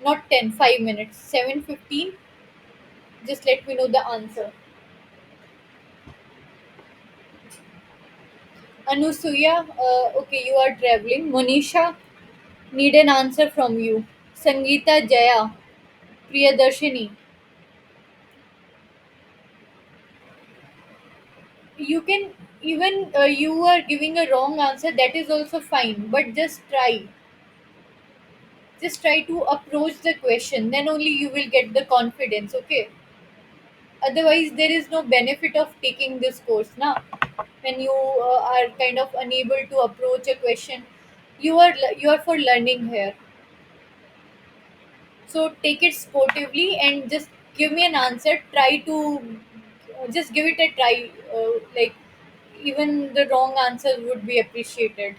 Not 10, 5 minutes. 7:15. Just let me know the answer. Anusuya, okay, you are traveling. Monisha, need an answer from you. Sangeeta Jaya, Priyadarshini. You can even you are giving a wrong answer. That is also fine. But just try. Just try to approach the question. Then only you will get the confidence. Okay. Otherwise, there is no benefit of taking this course now. When you are kind of unable to approach a question, you are for learning here. So take it sportively and just give me an answer. Try to just give it a try. Like even the wrong answer would be appreciated.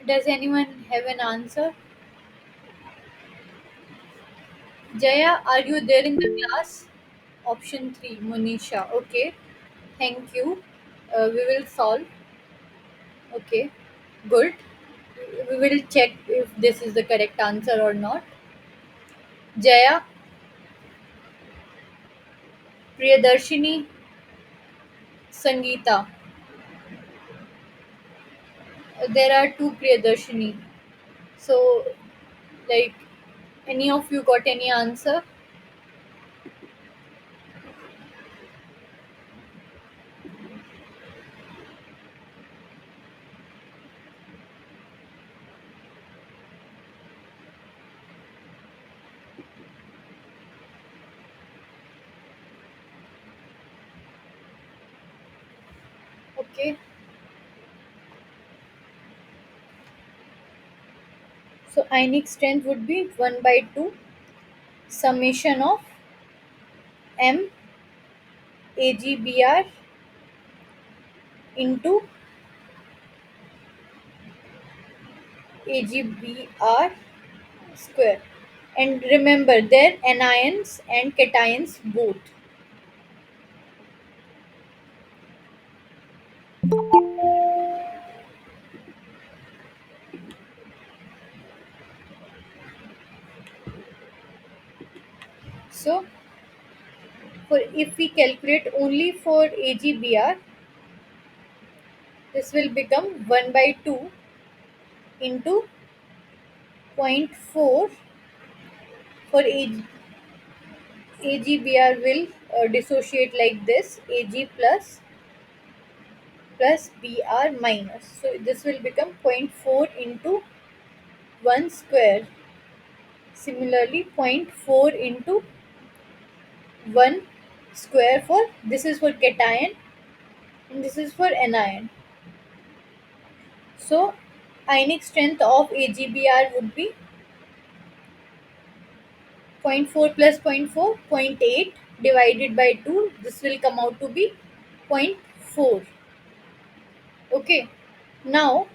Does anyone have an answer? Jaya, are you there in the class? Option 3, Monisha. Okay, thank you. We will solve. Okay, good. We will check if this is the correct answer or not. Jaya, Priyadarshini, Sangeeta. There are two Priyadarshini. So, like, any of you got any answer? Okay. So, ionic strength would be 1 by 2 summation of M AgBr into AgBr square. And remember, they're anions and cations both. So, for if we calculate only for AgBr, this will become 1 by 2 into zero point 0.4 for AgBr will dissociate like this Ag plus Br minus. So this will become zero point 0.4 into 1 square. Similarly, zero point 0.4 into 1 square for this is for cation and this is for anion. So ionic strength of AgBr would be zero point 0.4 plus zero point 0.4, zero point 0.8 divided by 2. This will come out to be zero point 0.4. Okay. Now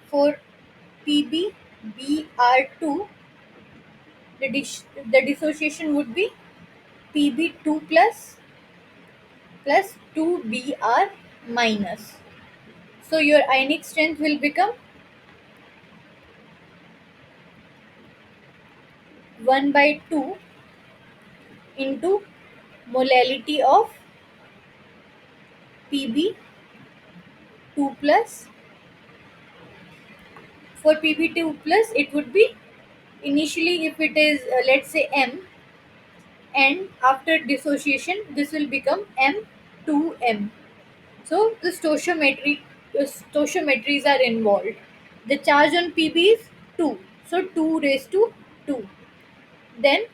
for PbBr2, the dissociation would be Pb2 plus 2Br minus. So your ionic strength will become 1 by 2 into molality of Pb2 plus. For Pb2 plus, it would be initially if it is let's say M, and after dissociation this will become M2M. So the stoichiometries are involved. The charge on Pb is 2, so 2 raised to 2. Then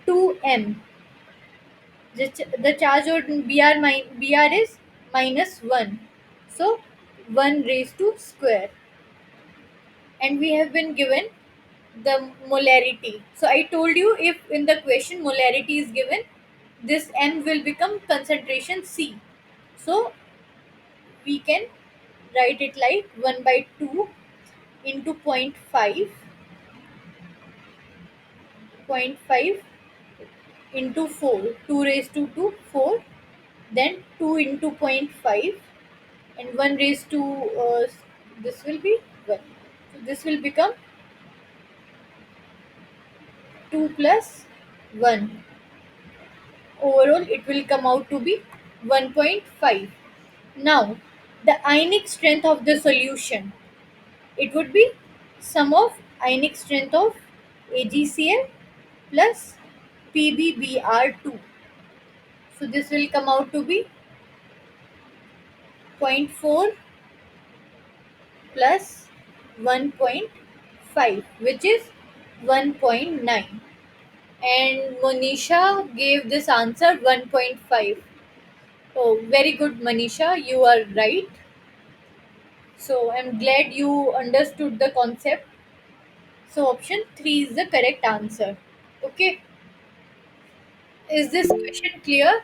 2m. The charge on Br is minus 1, so 1 raised to square. And we have been given the molarity. So I told you if in the question molarity is given, this M will become concentration C. So we can write it like 1 by 2 into zero point 0.5, zero point 0.5 into 4, 2 raised to 2, 4, then 2 into zero point 0.5 and 1 raised to this will be 1. So this will become 2 plus 1. Overall, it will come out to be 1.5. Now, the ionic strength of the solution, it would be sum of ionic strength of AgCl plus PbBr2. So this will come out to be zero point 0.4 plus 1.5. 5, which is 1.9. And Monisha gave this answer 1.5. Oh, very good, Manisha. You are right. So I'm glad you understood the concept. So option 3 is the correct answer. Okay. Is this question clear?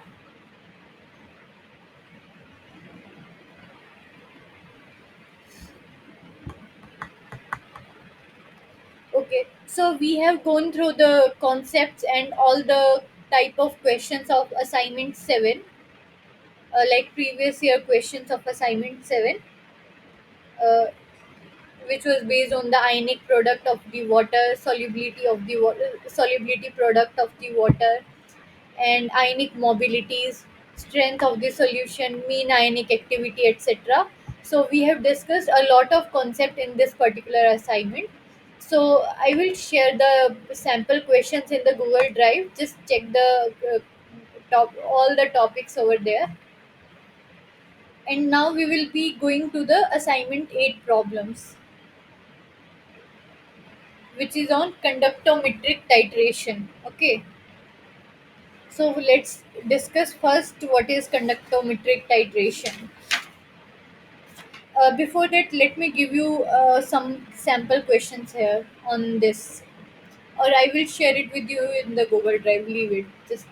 Okay. So we have gone through the concepts and all the type of questions of assignment 7, like previous year questions of assignment 7. Uh, which was based on the ionic product of the water, solubility of the water, solubility product of the water, and ionic mobilities, strength of the solution, mean ionic activity, etc. So we have discussed a lot of concept in this particular assignment. So I will share the sample questions in the Google Drive. Just check the top all the topics over there. And now we will be going to the assignment 8 problems, which is on conductometric titration. Okay, so let's discuss first what is conductometric titration. Before that, let me give you some sample questions here on this, or I will share it with you in the Google Drive. Leave it. Just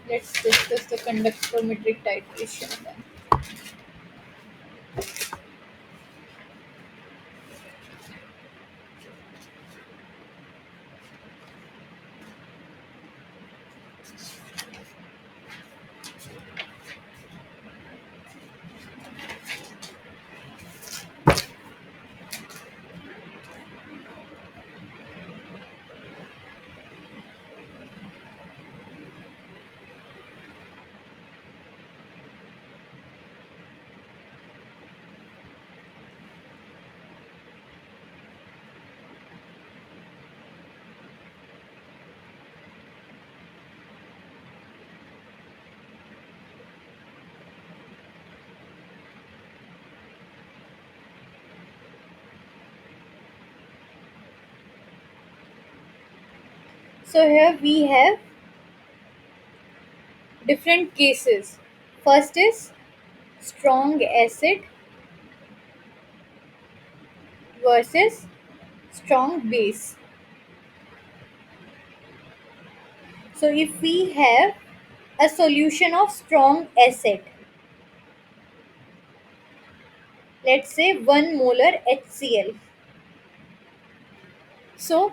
let's discuss the conductometric titration then. So here we have different cases. First is strong acid versus strong base. So if we have a solution of strong acid, let's say 1 molar HCl. So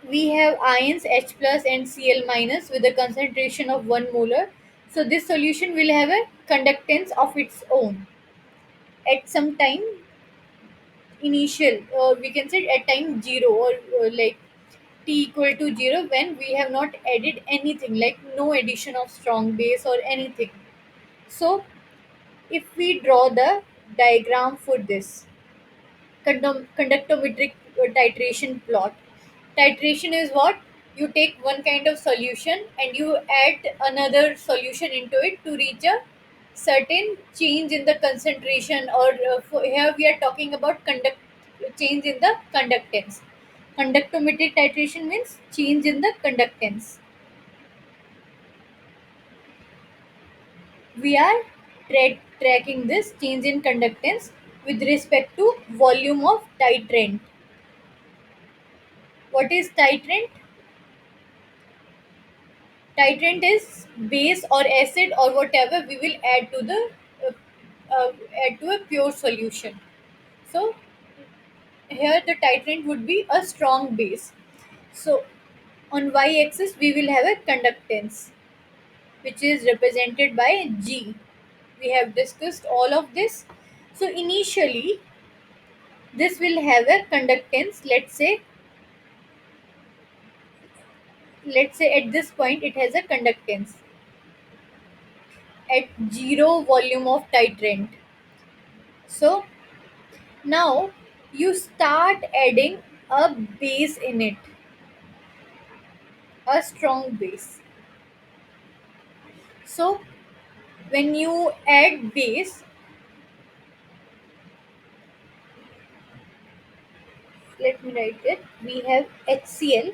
we have ions H plus and Cl minus with a concentration of 1 molar. So this solution will have a conductance of its own. At some time initial, we can say at time 0, or like t equal to 0, when we have not added anything, like no addition of strong base or anything. So if we draw the diagram for this conductometric titration plot. Titration is what? You take one kind of solution and you add another solution into it to reach a certain change in the concentration, or here we are talking about change in the conductance. Conductometric titration means change in the conductance. We are tracking this change in conductance with respect to volume of titrant. What is titrant? Titrant is base or acid or whatever we will add to the uh, add to a pure solution. So here the titrant would be a strong base. So on y-axis we will have a conductance, which is represented by G. We have discussed all of this. So initially this will have a conductance. Let's say at this point it has a conductance at 0 volume of titrant. So now you start adding a base in it, a strong base. So when you add base, let me write it. We have HCl,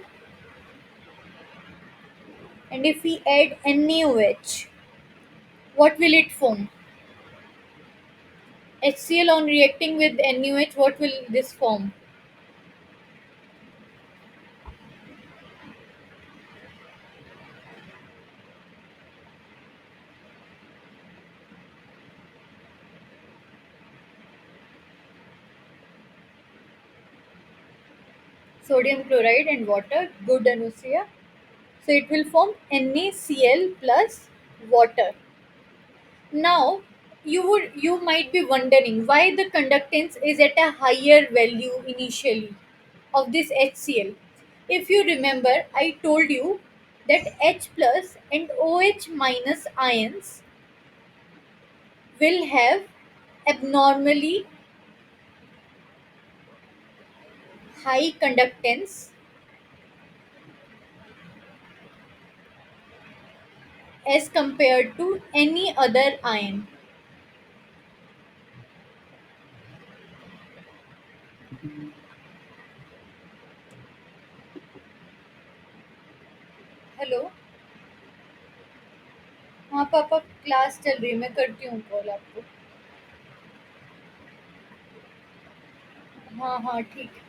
and if we add NaOH, what will it form? HCl on reacting with NaOH, what will this form? Sodium chloride and water, good Anusia. So it will form NaCl plus water. Now you might be wondering why the conductance is at a higher value initially of this HCl. If you remember, I told you that H plus and OH minus ions will have abnormally high conductance as compared to any other ion. Hello. हाँ पापा, class चल रही है, मैं करती हूँ call आपको. हाँ हाँ ठीक है.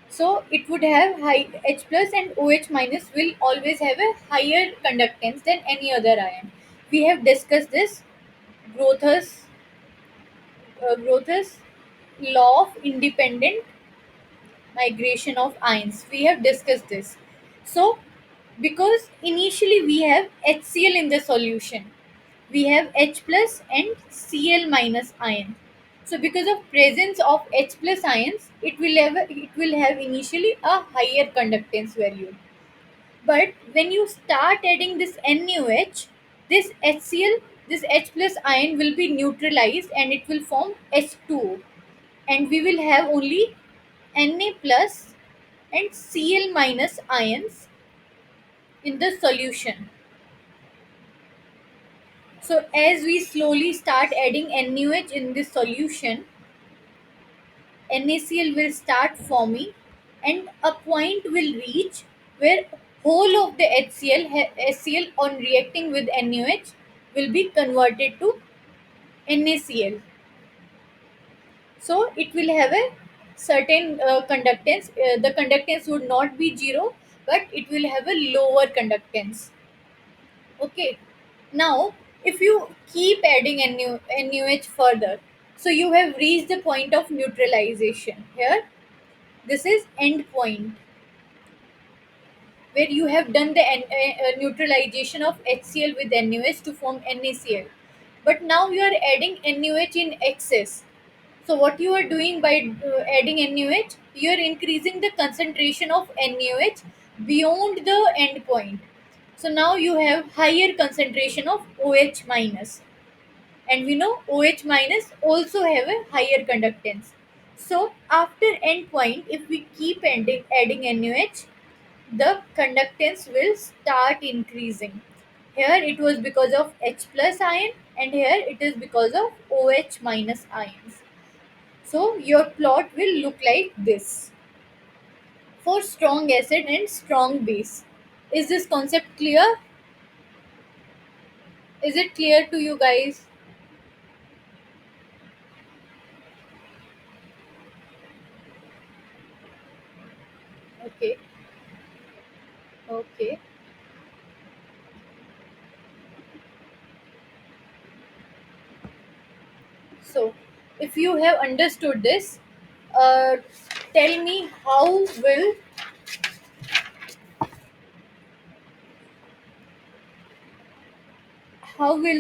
So it would have high H plus and OH minus will always have a higher conductance than any other ion. We have discussed this Grother's Grother's law of independent migration of ions. We have discussed this. So because initially we have HCl in the solution, we have H plus and Cl minus ion. So because of presence of H plus ions, it will have initially a higher conductance value. But when you start adding this NaOH, this HCl, this H plus ion will be neutralized and it will form H2O, and we will have only Na plus and Cl minus ions in the solution. So as we slowly start adding NaOH in this solution, NaCl will start forming, and a point will reach where whole of the HCl on reacting with NaOH will be converted to NaCl. So it will have a certain conductance. The conductance would not be zero, but it will have a lower conductance. Okay. Now, if you keep adding NaOH further, so you have reached the point of neutralization. Here, this is end point where you have done the neutralization of HCl with NaOH to form NaCl. But now you are adding NaOH in excess. So what you are doing by adding NaOH, you are increasing the concentration of NaOH beyond the end point. So now you have higher concentration of OH minus, and we know OH minus also have a higher conductance. So after end point, if we keep adding NaOH, the conductance will start increasing. Here it was because of H plus ion, and here it is because of OH minus ions. So your plot will look like this for strong acid and strong base. Is this concept clear? Is it clear to you guys? Okay, okay. So if you have understood this, uh, tell me how will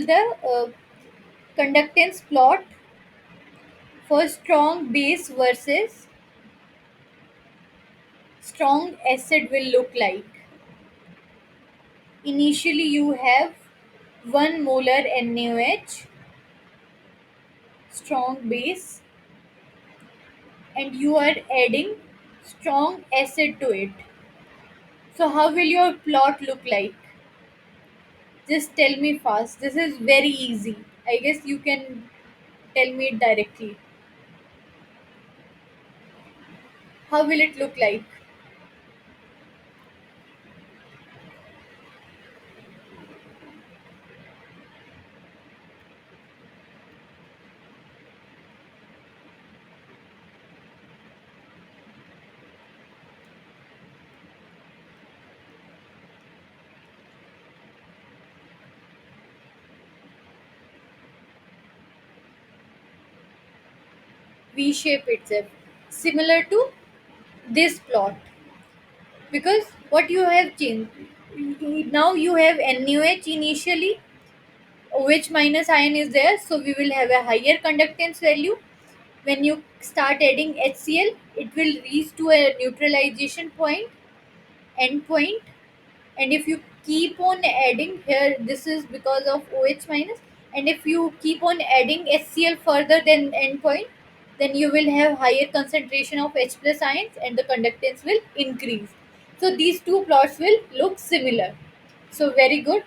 the conductance plot for strong base versus strong acid will look like. Initially you have 1 molar NaOH, strong base, and you are adding strong acid to it. So how will your plot look like? Just tell me fast. This is very easy. I guess you can tell me it directly. How will it look like? V shape itself, similar to this plot, because what you have changed now, you have NaOH initially, OH minus ion is there, so we will have a higher conductance value. When you start adding HCl, it will reach to a neutralization point, end point, and if you keep on adding here, this is because of OH minus, and if you keep on adding HCl further than end point, then you will have higher concentration of H plus ions and the conductance will increase. So these two plots will look similar. So very good,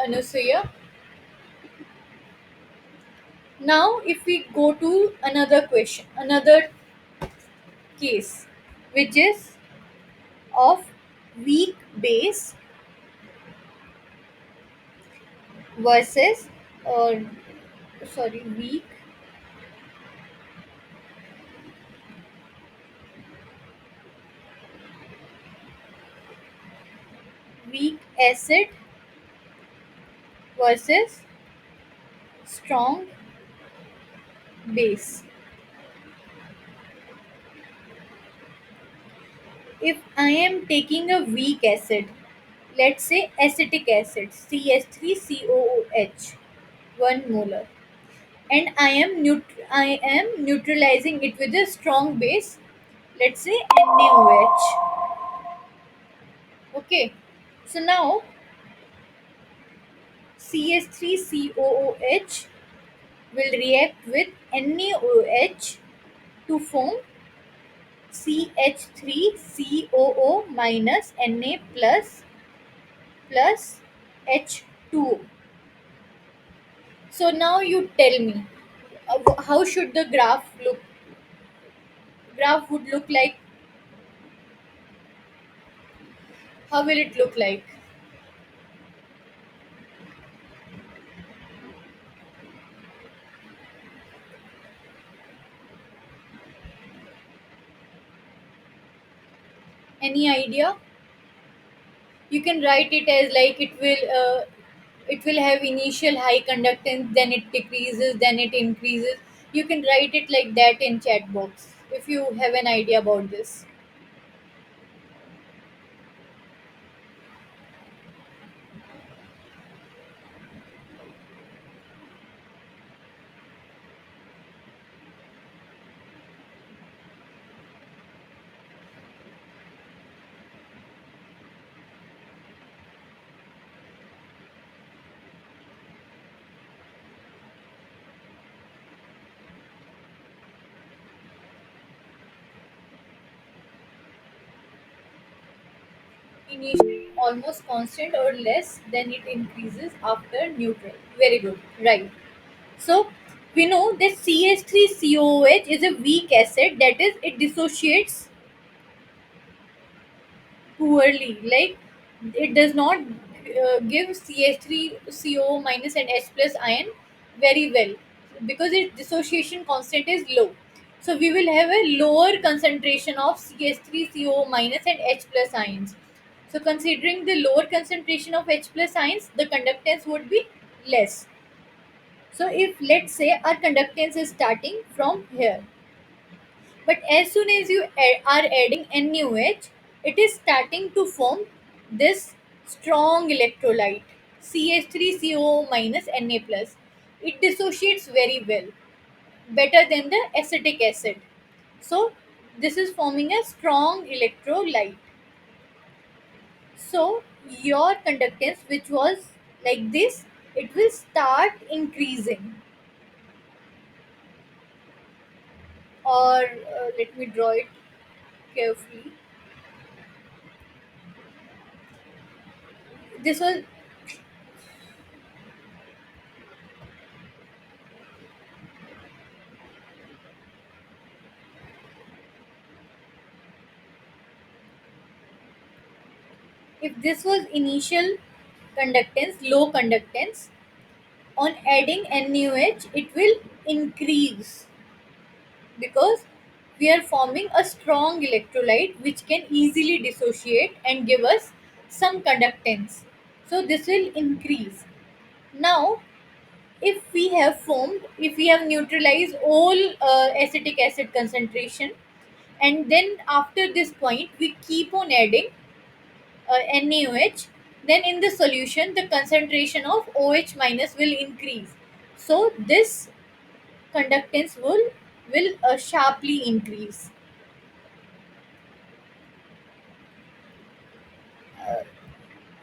Anusuya. Now, if we go to another question, another case, which is of weak base versus, or sorry, weak acid versus strong base. If I am taking a weak acid, let's say acetic acid, CH3COOH, 1 molar, and I am neutralizing it with a strong base, let's say NaOH. Okay, so now CH3COOH will react with NaOH to form CH3COO minus Na plus H2O. So now you tell me, how should the graph would look like? How will it look like? Any idea? You can write it as like it will have initial high conductance, then it decreases, then it increases. You can write it like that in chat box if you have an idea about this. Initially almost constant or less, then it increases after neutral. Very good, right? So we know that CH3COOH is a weak acid, that is, it dissociates poorly. Like, it does not give CH3CO minus and H plus ion very well, because its dissociation constant is low. So we will have a lower concentration of CH3CO minus and H plus ions. So considering the lower concentration of H plus ions, the conductance would be less. So if, let's say, our conductance is starting from here, but as soon as you are adding NaOH, it is starting to form this strong electrolyte, CH3CO minus Na plus. It dissociates very well, better than the acetic acid. So this is forming a strong electrolyte. So your conductance, which was like this, it will start increasing. Or let me draw it carefully. This was, If this was initial conductance, low conductance, on adding NaOH, it will increase because we are forming a strong electrolyte which can easily dissociate and give us some conductance. So this will increase. Now, if we have neutralized all acetic acid concentration, and then after this point we keep on adding NaOH, then in the solution the concentration of OH minus will increase. So this conductance will sharply increase.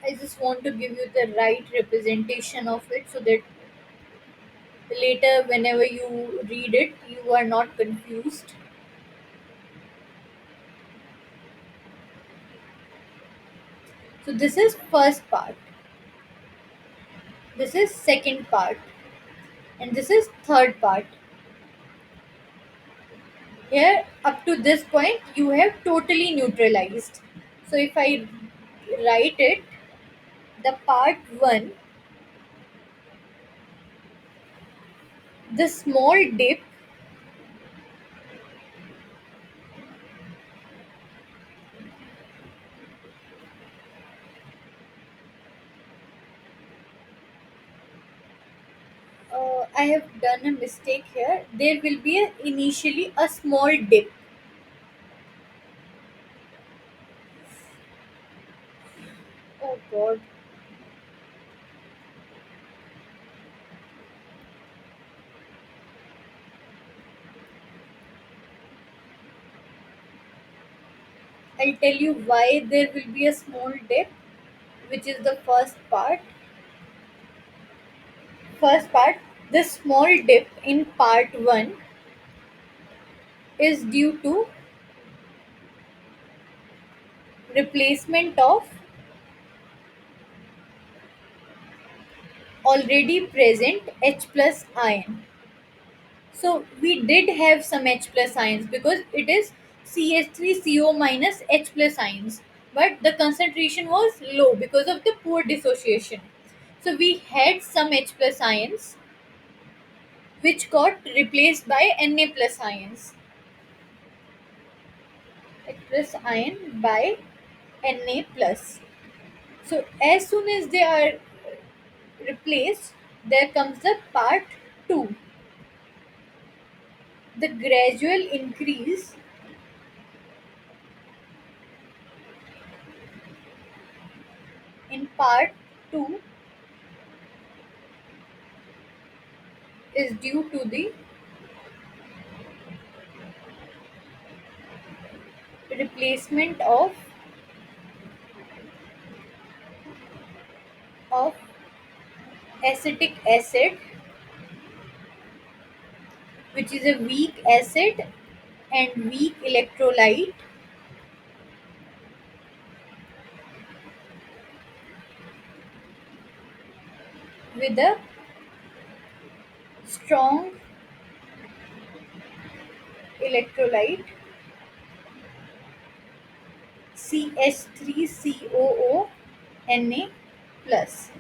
I just want to give you the right representation of it so that later, whenever you read it, you are not confused. So, this is first part, this is second part, and this is third part. Here, up to this point, you have totally neutralized. So, if I write it, the part 1, the small dip, I have done a mistake here. There will be initially a small dip. Oh god, I'll tell you why there will be a small dip, which is the first part. First part, the small dip in part 1 is due to replacement of already present H plus ion. So we did have some H plus ions because it is CH3CO minus H plus ions, but the concentration was low because of the poor dissociation. So we had some H plus ions which got replaced by Na plus ions. H plus ion by Na plus. So as soon as they are replaced, there comes the part 2, the gradual increase in part 2 is due to the replacement of acetic acid, which is a weak acid and weak electrolyte, with a strong electrolyte CH3COO Na plus.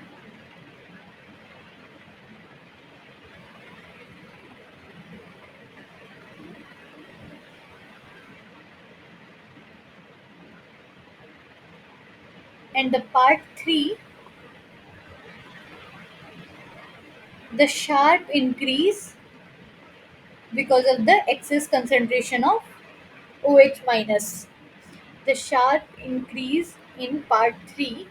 And the part 3, the sharp increase because of the excess concentration of OH minus. The sharp increase in part 3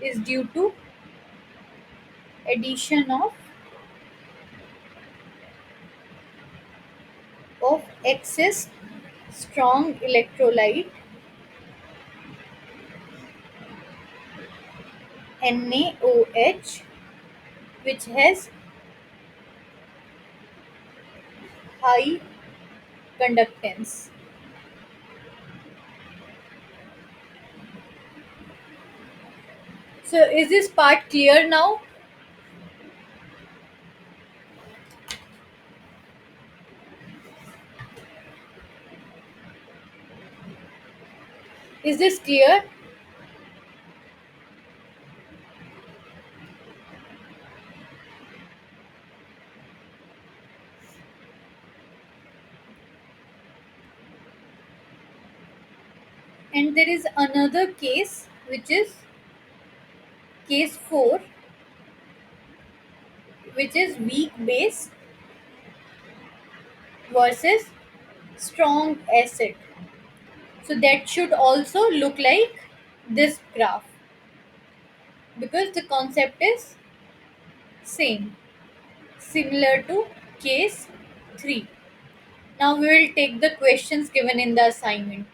is due to addition of excess strong electrolyte NaOH, which has high conductance. So is this part clear now? Is this clear? And there is another case, which is case 4, which is weak base versus strong acid. So that should also look like this graph, because the concept is same, similar to case 3. Now we will take the questions given in the assignment,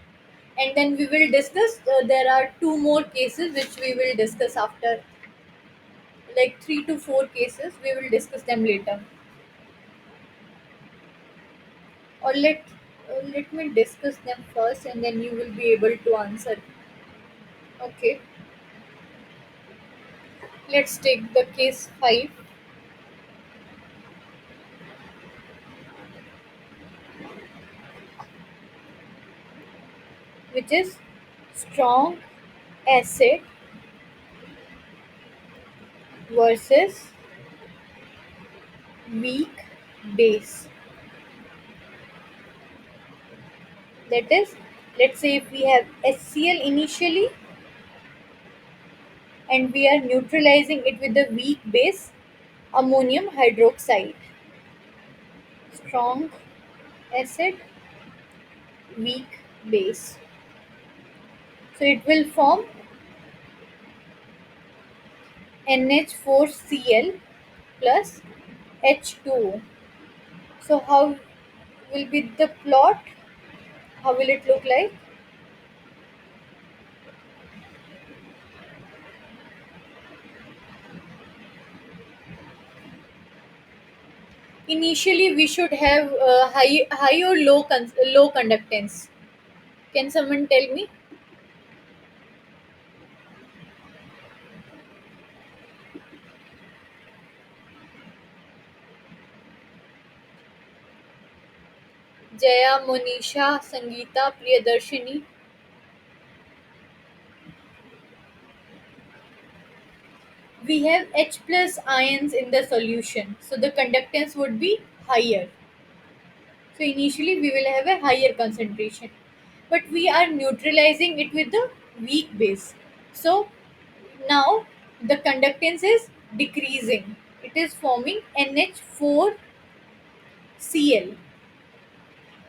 and then we will discuss. There are two more cases which we will discuss after, like 3 to 4 cases. We will discuss them later. Or let me discuss them first, and then you will be able to answer. Okay, let's take the case 5, which is strong acid versus weak base. That is, let's say if we have HCl initially and we are neutralizing it with the weak base ammonium hydroxide. Strong acid, weak base. So it will form NH4Cl plus H2O. So how will be the plot? How will it look like? Initially, we should have high or low conductance. Can someone tell me? Jaya, Monisha, Sangeeta, Priyadarshini. We have H plus ions in the solution, so the conductance would be higher. So initially we will have a higher concentration, but we are neutralizing it with the weak base. So now the conductance is decreasing. It is forming NH4Cl.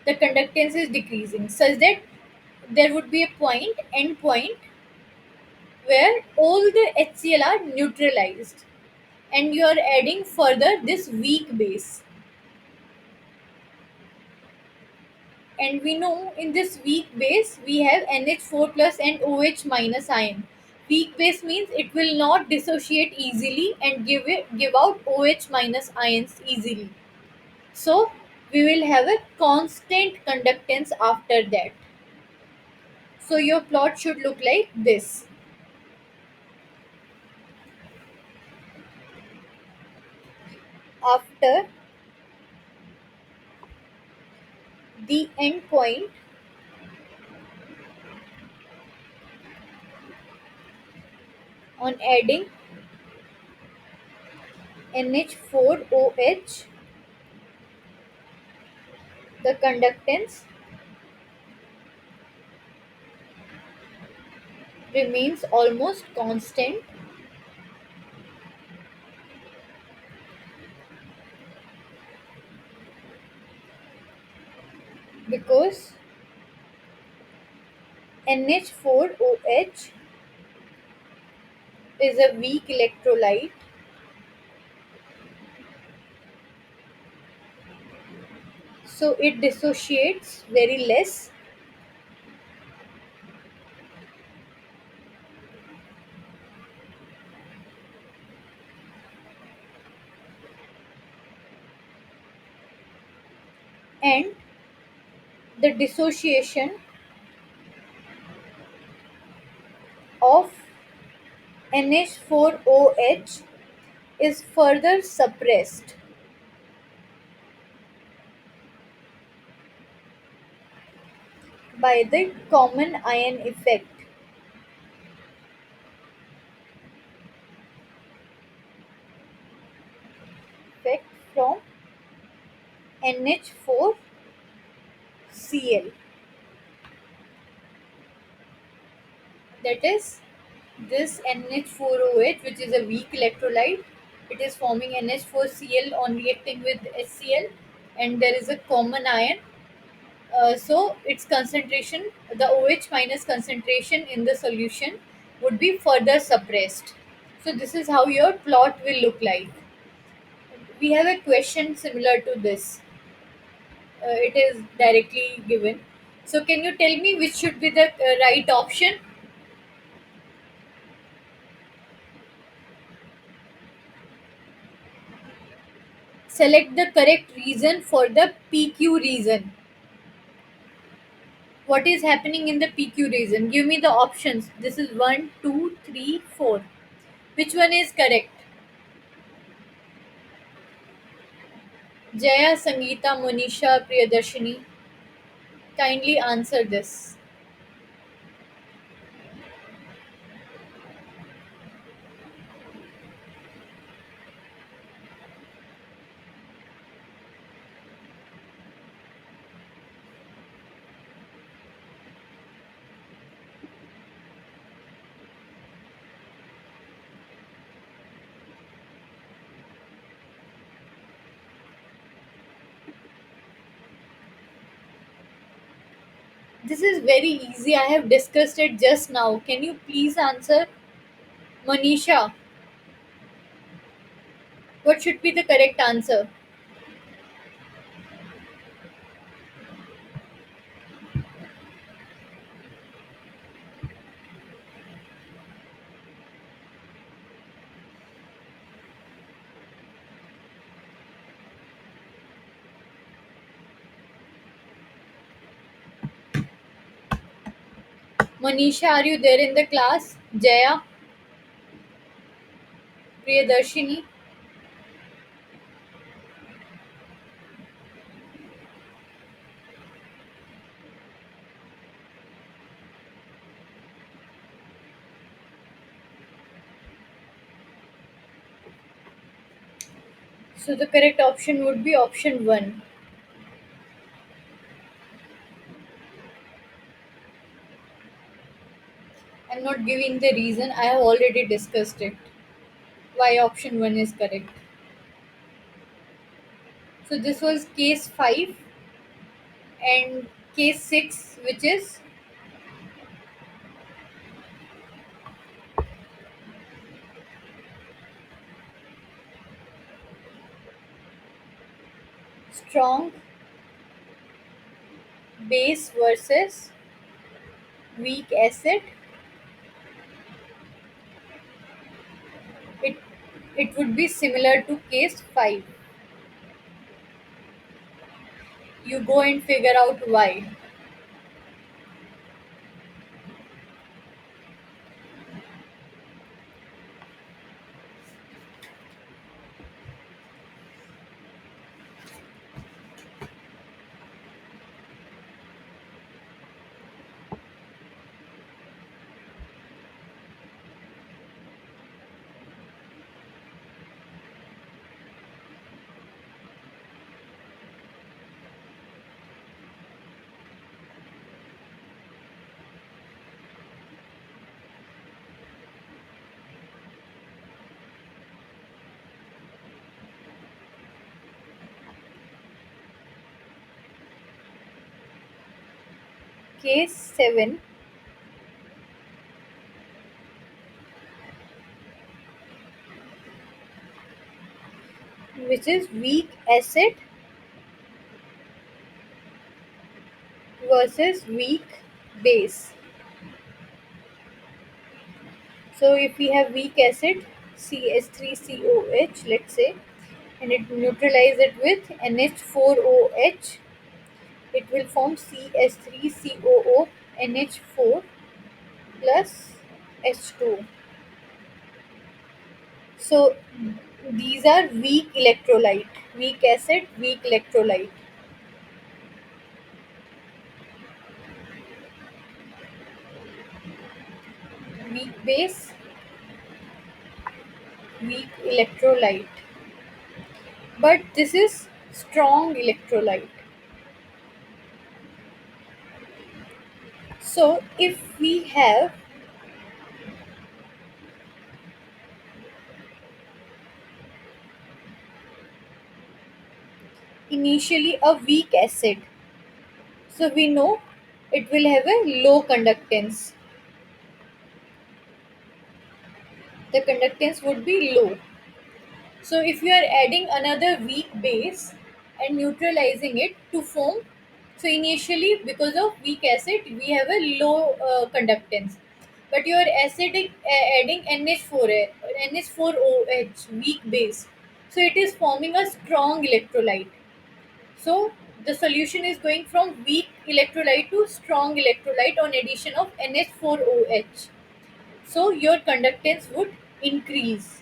The conductance is decreasing such that there would be a end point, where all the HCl are neutralized, and you are adding further this weak base. And we know in this weak base we have NH4 plus and OH minus ion. Weak base means it will not dissociate easily and give out OH minus ions easily. So we will have a constant conductance after that. So your plot should look like this. After the end point, on adding NH4OH, the conductance remains almost constant, because NH4OH is a weak electrolyte, so it dissociates very less, and the dissociation of NH4OH is further suppressed. by the common ion effect from NH4Cl. That is, this NH4OH, which is a weak electrolyte, it is forming NH4Cl on reacting with HCl, and there is a common ion. So its concentration, the OH minus concentration in the solution, would be further suppressed. So this is how your plot will look like. We have a question similar to this. It is directly given. So can you tell me which should be the right option? Select the correct reason for the PQ reason. What is happening in the PQ reason? Give me the options. This is one, two, three, four. Which one is correct? Jaya, Sangeeta, Monisha, Priyadarshini. Kindly answer this. This is very easy. I have discussed it just now. Can you please answer? Monisha, what should be the correct answer? Monisha, are you there in the class? Jaya, Priyadarshini. So the correct option would be option 1. I'm not giving the reason. I have already discussed it. Why option 1 is correct. So this was case 5 and case 6, which is strong base versus weak acid. It it would be similar to case 5. You go and figure out why. Case 7, which is weak acid versus weak base. So if we have weak acid CH3COH, let's say, and it neutralize it with NH4OH, it will form CH3COONH4 plus H2. So these are weak electrolyte, weak acid, weak electrolyte. base, weak electrolyte. But this is strong electrolyte. So if we have initially a weak acid, so we know it will have a low conductance. The conductance would be low. So if you are adding another weak base and neutralizing it to form, so initially because of weak acid we have a low conductance, but you are adding NH4OH weak base, so it is forming a strong electrolyte. So the solution is going from weak electrolyte to strong electrolyte on addition of NH4OH. So your conductance would increase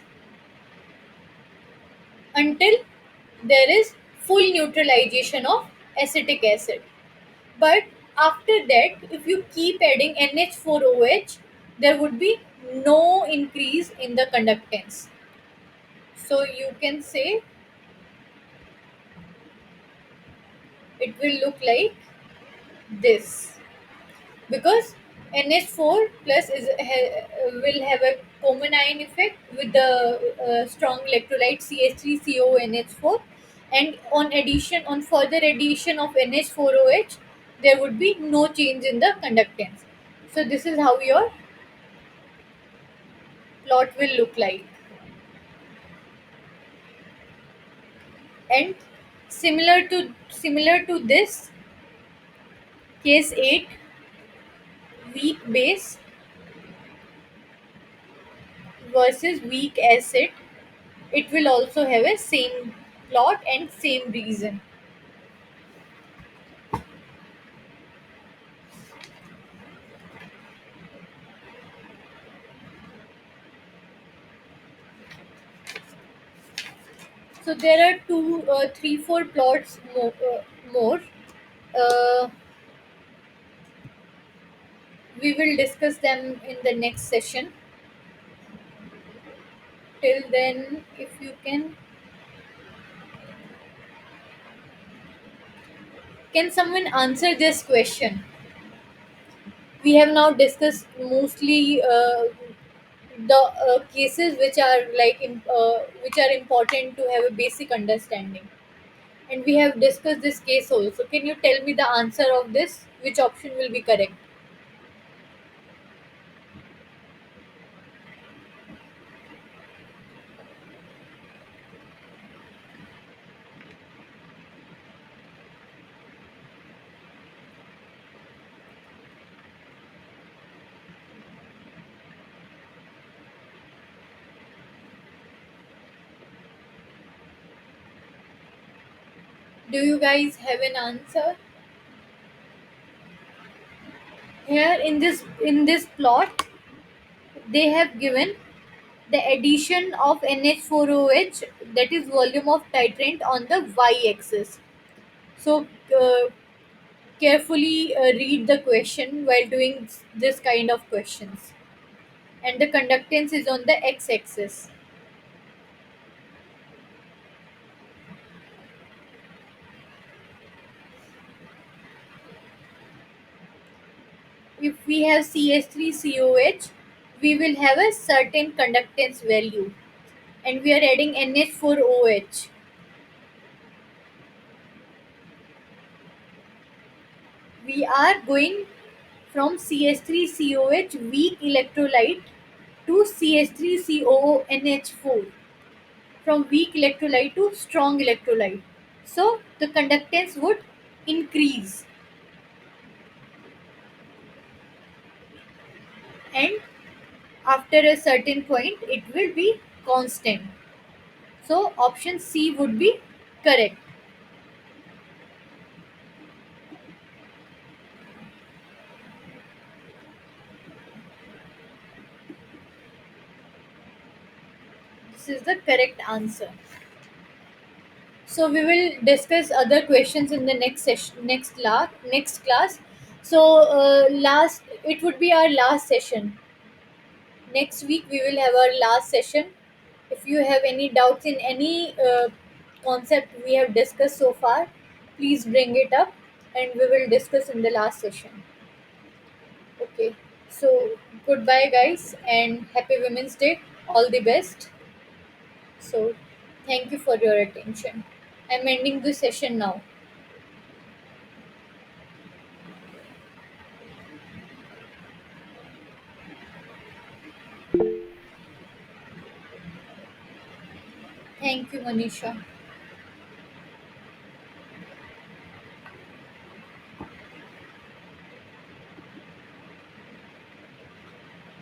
until there is full neutralization of acetic acid. But after that, if you keep adding NH4OH, there would be no increase in the conductance. So you can say it will look like this, because NH4 plus will have a common ion effect with the strong electrolyte CH3CONH4, and on further addition of NH4OH, there would be no change in the conductance. So this is how your plot will look like. And similar to this, case 8, weak base versus weak acid, it will also have a same plot and same reason. So there are two, three, four plots more. Uh, we will discuss them in the next session. Till then, if you can someone answer this question? We have now discussed mostly the cases which are which are important to have a basic understanding, and we have discussed this case also. Can you tell me the answer of this? Which option will be correct? Do you guys have an answer? Here in this plot, they have given the addition of NH4OH, that is volume of titrant, on the y-axis. So uh, carefully read the question while doing this kind of questions. And the conductance is on the x-axis. If we have CH3COH, we will have a certain conductance value, and we are adding NH4OH. We are going from CH3COH weak electrolyte to CH3COONH4, from weak electrolyte to strong electrolyte. So the conductance would increase, and after a certain point it will be constant. So option C would be correct. This is the correct answer. So we will discuss other questions in the next session, next class. So last, it would be our last session. Next week we will have our last session. If you have any doubts in any concept we have discussed so far, please bring it up and we will discuss in the last session. Okay, so goodbye, guys, and happy Women's Day. All the best. So, thank you for your attention. I'm ending the session now. Thank you, Manisha.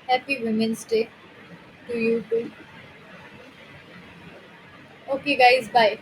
Happy Women's Day to you too. Okay, guys, bye.